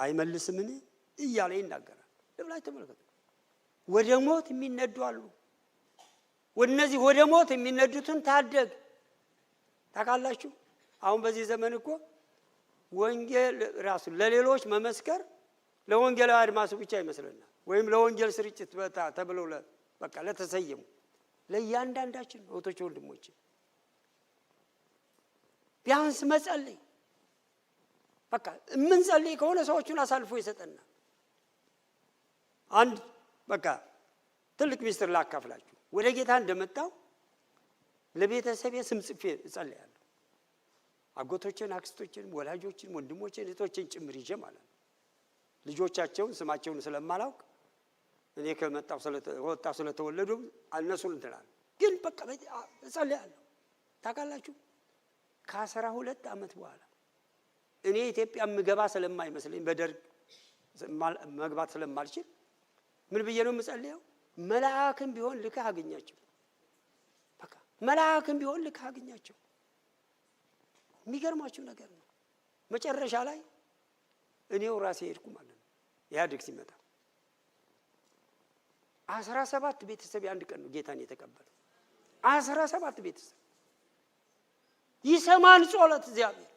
አይመልስምን? እያለ ይናገራል። ለብላይ ተመልከቱ። ወደ ሞት የሚነዱ አሉ። ወደነዚህ ወደ ሞት የሚነዱትን ታደግ። ታውቃላችሁ አሁን በዚህ ዘመን እኮ ወንጌል ራሱ ለሌሎች መመስከር ለወንጌላዊ አድማሱ ብቻ ይመስለናል፣ ወይም ለወንጌል ስርጭት ተብለው በቃ ለተሰየሙ ለእያንዳንዳችን እህቶች ወንድሞች ቢያንስ መጸለይ። በቃ የምንጸልይ ከሆነ ሰዎቹን አሳልፎ ይሰጠናል። አንድ በቃ ትልቅ ሚስጥር ላካፍላችሁ። ወደ ጌታ እንደመጣው ለቤተሰቤ ስም ጽፌ እጸልያለሁ። አጎቶችን፣ አክስቶችን፣ ወላጆችን፣ ወንድሞችን፣ እህቶችን ጭምር ይዤ ማለት ነው። ልጆቻቸውን ስማቸውን ስለማላውቅ እኔ ከመጣው ወጣው ስለተወለዱ እነሱን እንትላል። ግን በቃ እጸልያለሁ። ታውቃላችሁ ከ12 ዓመት በኋላ እኔ ኢትዮጵያ ምገባ ስለማይመስለኝ በደርግ መግባት ስለማልችል ምን ብዬ ነው የምጸልየው? መልአክም ቢሆን ልከህ አገኛቸው። በቃ መልአክም ቢሆን ልከህ አገኛቸው። የሚገርማችሁ ነገር ነው። መጨረሻ ላይ እኔው ራሴ ሄድኩ ማለት ነው። ኢህአዴግ ሲመጣ 17 ቤተሰብ አንድ ቀን ነው ጌታን የተቀበለው። 17 ቤተሰብ ይሰማን ጸሎት እግዚአብሔር።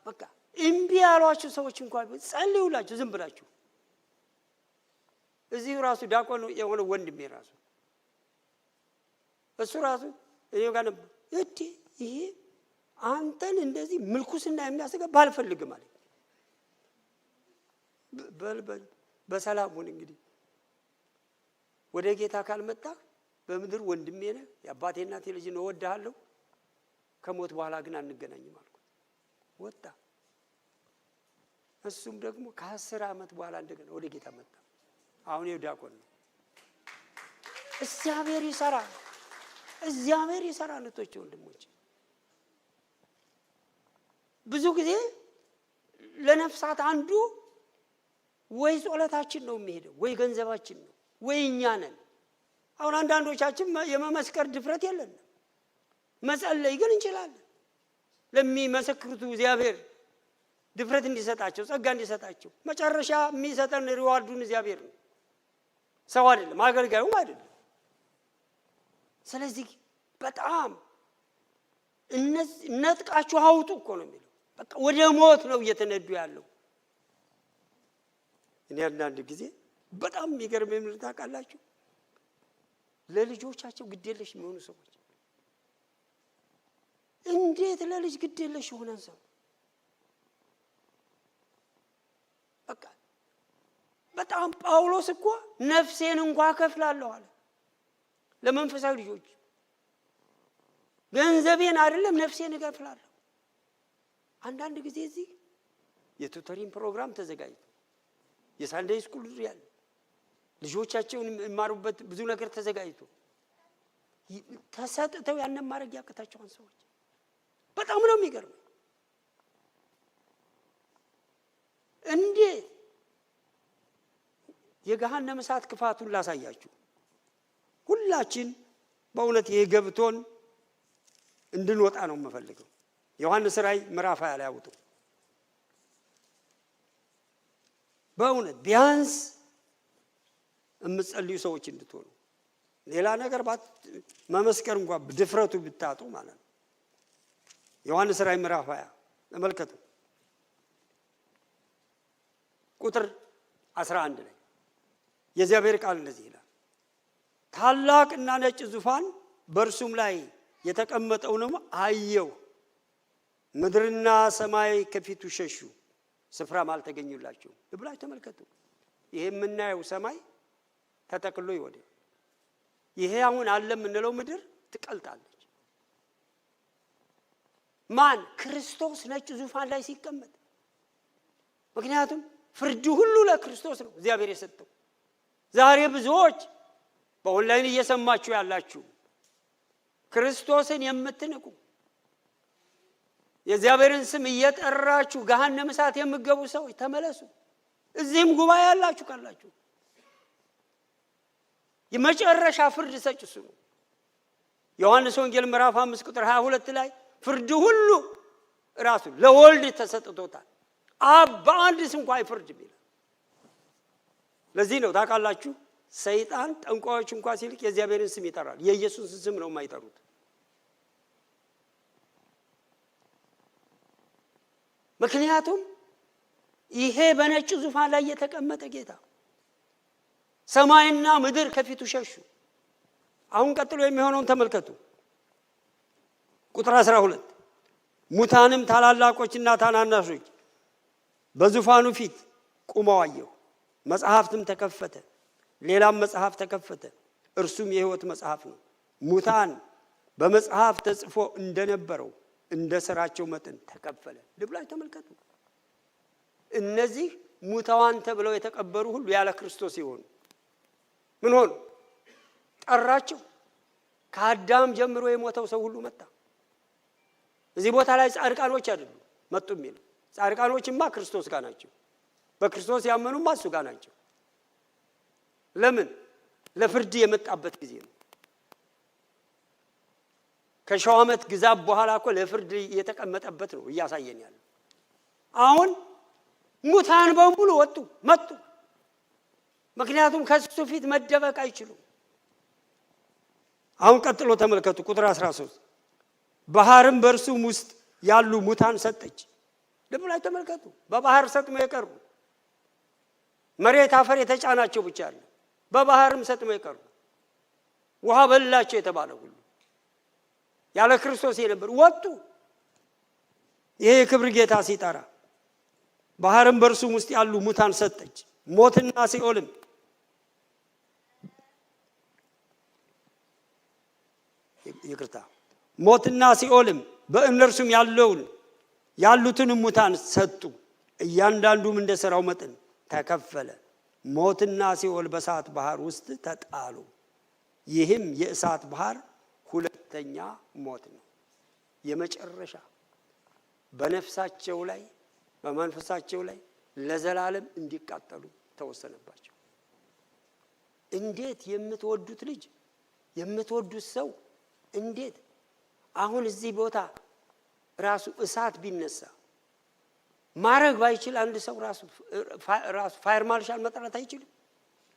በቃ እምቢ ያሏችሁ ሰዎች እንኳን ጸልዩላችሁ ዝም ብላችሁ። እዚህ ራሱ ዲያቆን የሆነ ወንድሜ ራሱ እሱ ራሱ እኔው ጋር ነበር። ይሄ አንተን እንደዚህ ምልኩስና የሚያስገባ ባልፈልግም አለ። በሰላም ሁን እንግዲህ ወደ ጌታ ካልመጣ በምድር ወንድሜ ነህ፣ የአባቴ እናቴ ልጅ ነው፣ እወድሃለሁ፣ ከሞት በኋላ ግን አንገናኝም አልኩት። ወጣ። እሱም ደግሞ ከ10 ዓመት በኋላ እንደገና ወደ ጌታ መጣ። አሁን ዲያቆን ነው። እግዚአብሔር ይሰራል። እግዚአብሔር ይሰራል። እህቶቼ ወንድሞቼ፣ ብዙ ጊዜ ለነፍሳት አንዱ ወይ ጸሎታችን ነው የሚሄደው፣ ወይ ገንዘባችን ነው፣ ወይ እኛ ነን። አሁን አንዳንዶቻችን የመመስከር ድፍረት የለንም። መጸለይ ግን እንችላለን። ለሚመሰክሩት እግዚአብሔር ድፍረት እንዲሰጣቸው ጸጋ እንዲሰጣቸው መጨረሻ የሚሰጠን ሪዋርዱን እግዚአብሔር ነው ሰው አይደለም አገልጋዩም አይደለም ስለዚህ በጣም ነጥቃችሁ አውጡ እኮ ነው የሚለው በቃ ወደ ሞት ነው እየተነዱ ያለው እኔ አንዳንድ ጊዜ በጣም የሚገርመኝ ምን ታውቃላችሁ ለልጆቻቸው ግዴለሽ የሚሆኑ ሰዎች እንዴት ለልጅ ግዴለሽ ሆነን ሰው በቃ በጣም ጳውሎስ እኮ ነፍሴን እንኳን ከፍላለሁ አለ ለመንፈሳዊ ልጆች ገንዘቤን አይደለም ነፍሴን እከፍላለሁ አንዳንድ ጊዜ እዚህ የቱተሪንግ ፕሮግራም ተዘጋጅቶ የሳንዴይ ስኩል ያለ ልጆቻቸውን ይማሩበት ብዙ ነገር ተዘጋጅቶ ተሰጥተው ያንን ማድረግ ያቀታቸውን ሰዎች በጣም ነው የሚገርመው እንዴት የገሃነመ እሳት ክፋቱን ላሳያችሁ ሁላችን በእውነት የገብቶን እንድንወጣ ነው የምፈልገው ዮሐንስ ራእይ ምዕራፍ 20 ላይ አውጡ በእውነት ቢያንስ እምጸልዩ ሰዎች እንድትሆኑ ሌላ ነገር መመስከር እንኳን ድፍረቱ ብታጡ ማለት ነው ዮሐንስ ራእይ ምዕራፍ 20 ተመልከቱ ቁጥር 11 ላይ የእግዚአብሔር ቃል እንደዚህ ይላል ታላቅና ነጭ ዙፋን በእርሱም ላይ የተቀመጠውንም አየሁ ምድርና ሰማይ ከፊቱ ሸሹ ስፍራም አልተገኙላቸውም ብላችሁ ተመልከቱ ይሄ የምናየው ሰማይ ተጠቅሎ ይወጣል ይሄ አሁን አለ የምንለው ምድር ትቀልጣለች ማን ክርስቶስ ነጭ ዙፋን ላይ ሲቀመጥ ምክንያቱም ፍርዱ ሁሉ ለክርስቶስ ነው እግዚአብሔር የሰጠው ዛሬ ብዙዎች በኦንላይን እየሰማችሁ ያላችሁ ክርስቶስን የምትንቁ የእግዚአብሔርን ስም እየጠራችሁ ገሃነመ እሳት የምትገቡ ሰዎች ተመለሱ እዚህም ጉባኤ ያላችሁ ካላችሁ የመጨረሻ ፍርድ ሰጭ እሱ ነው ዮሐንስ ወንጌል ምዕራፍ 5 ቁጥር 22 ላይ ፍርድ ሁሉ ራሱ ለወልድ ተሰጥቶታል አብ በአንድስ እንኳን አይፈርድም ይላል ለዚህ ነው ታውቃላችሁ ሰይጣን ጠንቋዮች እንኳን ሲልክ የእግዚአብሔርን ስም ይጠራል የኢየሱስ ስም ነው የማይጠሩት ምክንያቱም ይሄ በነጭ ዙፋን ላይ የተቀመጠ ጌታ ሰማይና ምድር ከፊቱ ሸሹ አሁን ቀጥሎ የሚሆነውን ተመልከቱ ቁጥር 12 ሙታንም ታላላቆችና ታናናሾች በዙፋኑ ፊት ቆመው አየሁ መጽሐፍትም ተከፈተ ሌላም መጽሐፍ ተከፈተ እርሱም የሕይወት መጽሐፍ ነው ሙታን በመጽሐፍ ተጽፎ እንደነበረው እንደ ሥራቸው መጠን ተከፈለ ልብላችሁ ተመልከቱ እነዚህ ሙታዋን ተብለው የተቀበሩ ሁሉ ያለ ክርስቶስ ይሆኑ ምን ሆኑ ጠራቸው ከአዳም ጀምሮ የሞተው ሰው ሁሉ መጣ እዚህ ቦታ ላይ ጻድቃኖች አይደሉ መጡ የሚል ጻድቃኖችማ ክርስቶስ ጋር ናቸው በክርስቶስ ያመኑማ እሱ ጋር ናቸው ለምን ለፍርድ የመጣበት ጊዜ ነው ከሺህ ዓመት ግዛት በኋላ እኮ ለፍርድ የተቀመጠበት ነው እያሳየን ያለው አሁን ሙታን በሙሉ መጡ ምክንያቱም ከሱ ፊት መደበቅ አይችሉም አሁን ቀጥሎ ተመልከቱ ቁጥር 13 ባህርም በእርሱም ውስጥ ያሉ ሙታን ሰጠች ልብላችሁ ተመልከቱ በባህር ሰጥሞ የቀሩ መሬት አፈር የተጫናቸው ብቻ አለ በባህርም ሰጥሞ የቀሩ ውሃ በላቸው የተባለ ሁሉ ያለ ክርስቶስ የነበሩ ወጡ ይሄ የክብር ጌታ ሲጠራ ባህርም በእርሱም ውስጥ ያሉ ሙታን ሰጠች ሞትና ሲኦልም ሞትና ሲኦልም በእነርሱም ያሉትን ሙታን ሰጡ እያንዳንዱም እንደ ሥራው መጠን ተከፈለ ሞትና ሲኦል በእሳት ባህር ውስጥ ተጣሉ ይህም የእሳት ባህር ሁለተኛ ሞት ነው የመጨረሻ በነፍሳቸው ላይ በመንፈሳቸው ላይ ለዘላለም እንዲቃጠሉ ተወሰነባቸው እንዴት የምትወዱት ልጅ የምትወዱት ሰው እንዴት አሁን እዚህ ቦታ ራሱ እሳት ቢነሳ ማረግ ባይችል አንድ ሰው ራሱ ፋየር ማርሻል መጥራት አይችልም።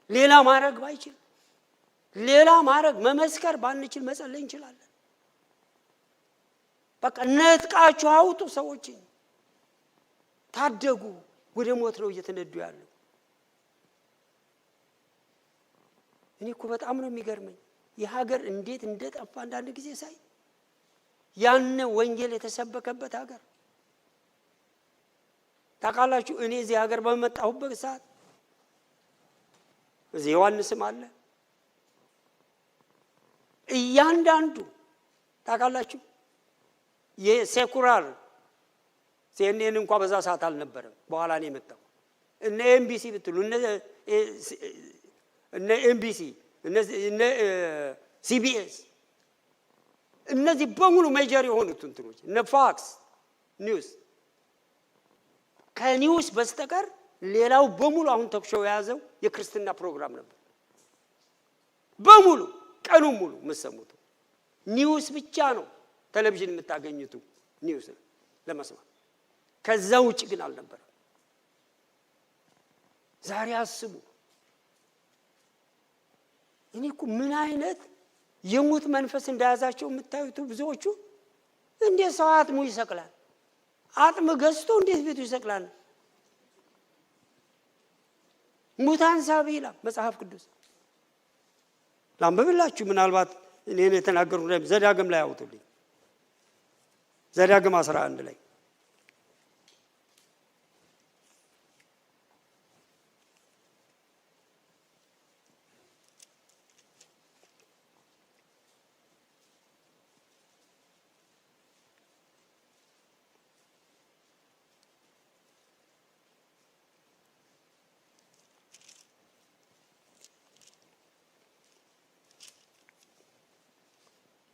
ሌላ ማረግ ባይችል ሌላ ማረግ መመስከር ባንችል መጸለይ እንችላለን። በቃ ነጥቃችሁ አውጡ፣ ሰዎችን ታደጉ። ወደ ሞት ነው እየተነዱ ያለው። እኔ እኮ በጣም ነው የሚገርመኝ የሀገር እንዴት እንደጠፋ አንዳንድ ጊዜ ሳይ። ያን ወንጌል የተሰበከበት ሀገር ታውቃላችሁ። እኔ እዚህ ሀገር በመጣሁበት ሰዓት እዚህ ዮሐንስም አለ እያንዳንዱ ታውቃላችሁ የሴኩላር CNN እንኳን በዛ ሰዓት አልነበረም፣ በኋላ ነው የመጣው። እነ ኤምቢሲ ብትሉ እነ ኤምቢሲ እነ ሲቢኤስ እነዚህ በሙሉ ሜጀር የሆኑት እንትኖች እነ ፎክስ ኒውስ ከኒውስ በስተቀር ሌላው በሙሉ አሁን ተክሾው የያዘው የክርስትና ፕሮግራም ነበር። በሙሉ ቀኑን ሙሉ የምትሰሙት ኒውስ ብቻ ነው። ቴሌቪዥን የምታገኙት ኒውስ ለመስማት ከዛ ውጭ ግን አልነበረም። ዛሬ አስቡ። እኔ እኮ ምን አይነት የሙት መንፈስ እንደያዛቸው የምታዩት ብዙዎቹ እንዴት ሰው አጥሙ ይሰቅላል? አጥም ገዝቶ እንዴት ቤቱ ይሰቅላል? ሙታን ሳቢ ይላል መጽሐፍ ቅዱስ። ላንብብላችሁ ምናልባት እኔን የተናገሩት ዘዳግም ላይ አውጡልኝ። ዘዳግም 11 ላይ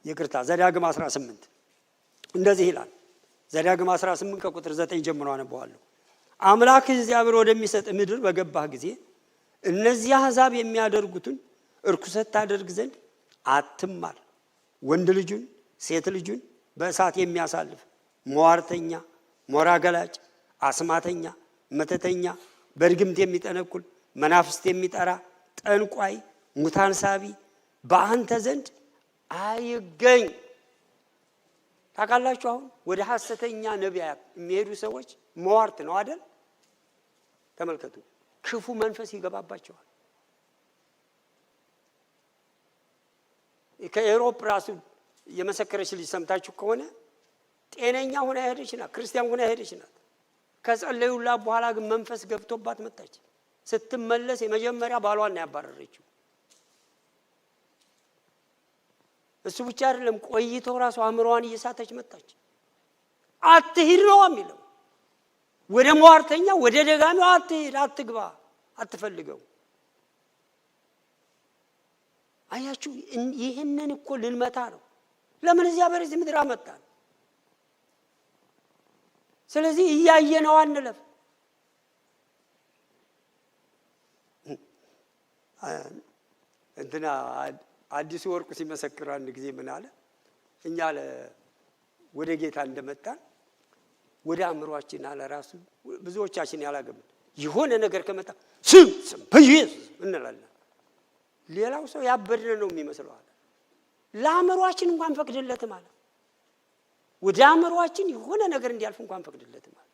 ይቅርታ ዘዳግም 18 እንደዚህ ይላል። ዘዳግም 18 ከቁጥር 9 ጀምሮ አነበዋለሁ። አምላክህ እግዚአብሔር ወደሚሰጥ ምድር በገባህ ጊዜ እነዚህ አሕዛብ የሚያደርጉትን እርኩሰት ታደርግ ዘንድ አትማር። ወንድ ልጁን ሴት ልጁን በእሳት የሚያሳልፍ ሟርተኛ፣ ሞራ ገላጭ፣ አስማተኛ፣ መተተኛ፣ በድግምት የሚጠነቁል፣ መናፍስት የሚጠራ፣ ጠንቋይ፣ ሙታን ሳቢ በአንተ ዘንድ አይገኝ። ታውቃላችሁ አሁን ወደ ሐሰተኛ ነቢያት የሚሄዱ ሰዎች ሟርት ነው አይደል? ተመልከቱ፣ ክፉ መንፈስ ይገባባቸዋል። ከኤሮፕ ራሱ የመሰከረች ልጅ ሰምታችሁ ከሆነ ጤነኛ ሆና ሄደች ናት፣ ክርስቲያን ሆና ሄደች ናት። ከጸለዩላት በኋላ ግን መንፈስ ገብቶባት መጣች። ስትመለስ የመጀመሪያ ባሏን ነው ያባረረችው። እሱ ብቻ አይደለም፣ ቆይቶ ራሱ አእምሮዋን እየሳተች መጣች። አትሂድ ነው የሚለው። ወደ ሟርተኛ ወደ ደጋሚው አትሂድ፣ አትግባ፣ አትፈልገው። አያችሁ፣ ይህንን እኮ ልንመታ ነው። ለምን እግዚአብሔር እዚህ ምድር አመጣን? ስለዚህ እያየነው አንለፍ። እንትና አዲሱ ወርቁ ሲመሰክር አንድ ጊዜ ምን አለ? እኛ ወደ ጌታ እንደመጣን ወደ አእምሯችን አለ ራሱ ብዙዎቻችን ያላገምን የሆነ ነገር ከመጣ ስም በኢየሱስ እንላለን። ሌላው ሰው ያበድነ ነው የሚመስለው አለ። ለአእምሯችን እንኳን ፈቅድለትም አለ። ወደ አእምሯችን የሆነ ነገር እንዲያልፍ እንኳን ፈቅድለትም አለ።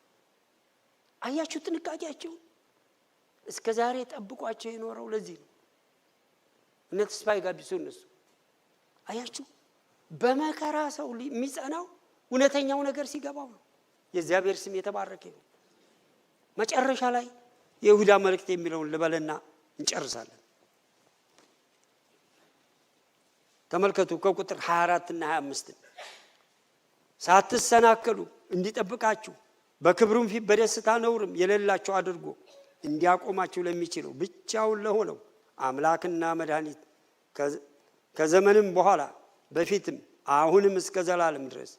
አያችሁ ጥንቃቄያቸው እስከ ዛሬ ጠብቋቸው የኖረው ለዚህ ነው። እነ ተስፋዬ ጋቢሶ እነሱ አያችሁ በመከራ ሰው የሚጸናው እውነተኛው ነገር ሲገባው ነው። የእግዚአብሔር ስም የተባረከ ነው። መጨረሻ ላይ የይሁዳ መልእክት የሚለውን ልበልና እንጨርሳለን። ተመልከቱ ከቁጥር 24 እና 25 ሳትሰናከሉ እንዲጠብቃችሁ በክብሩም ፊት በደስታ ነውርም የሌላቸው አድርጎ እንዲያቆማችሁ ለሚችለው ብቻውን ለሆነው አምላክና መድኃኒት ከዘመንም በኋላ በፊትም አሁንም እስከ ዘላለም ድረስ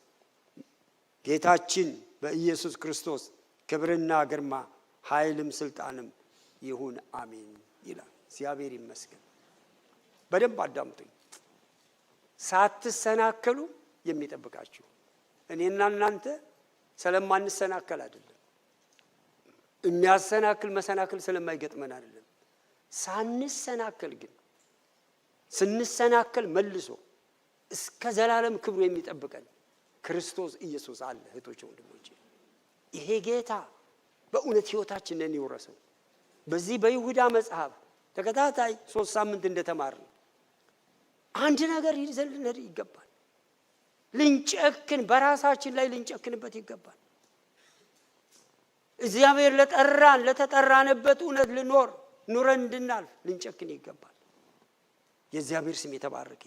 ጌታችን በኢየሱስ ክርስቶስ ክብርና ግርማ ኃይልም ስልጣንም ይሁን አሜን ይላል። እግዚአብሔር ይመስገን። በደንብ አዳምጡኝ። ሳትሰናከሉ የሚጠብቃችሁ እኔና እናንተ ስለማንሰናከል አይደለም። የሚያሰናክል መሰናክል ስለማይገጥመን አይደለም። ሳንሰናከል ግን ስንሰናከል መልሶ እስከ ዘላለም ክብሩ የሚጠብቀን ክርስቶስ ኢየሱስ አለ። እህቶች ወንድሞቼ፣ ይሄ ጌታ በእውነት ሕይወታችንን ይወረሰው። በዚህ በይሁዳ መጽሐፍ ተከታታይ 3 ሳምንት እንደተማርን አንድ ነገር ይዘን ልንሄድ ይገባል። ልንጨክን፣ በራሳችን ላይ ልንጨክንበት ይገባል። እግዚአብሔር ለጠራን ለተጠራንበት እውነት ኑረን እንድናልፍ ልንጨክን ይገባል። የእግዚአብሔር ስም የተባረከ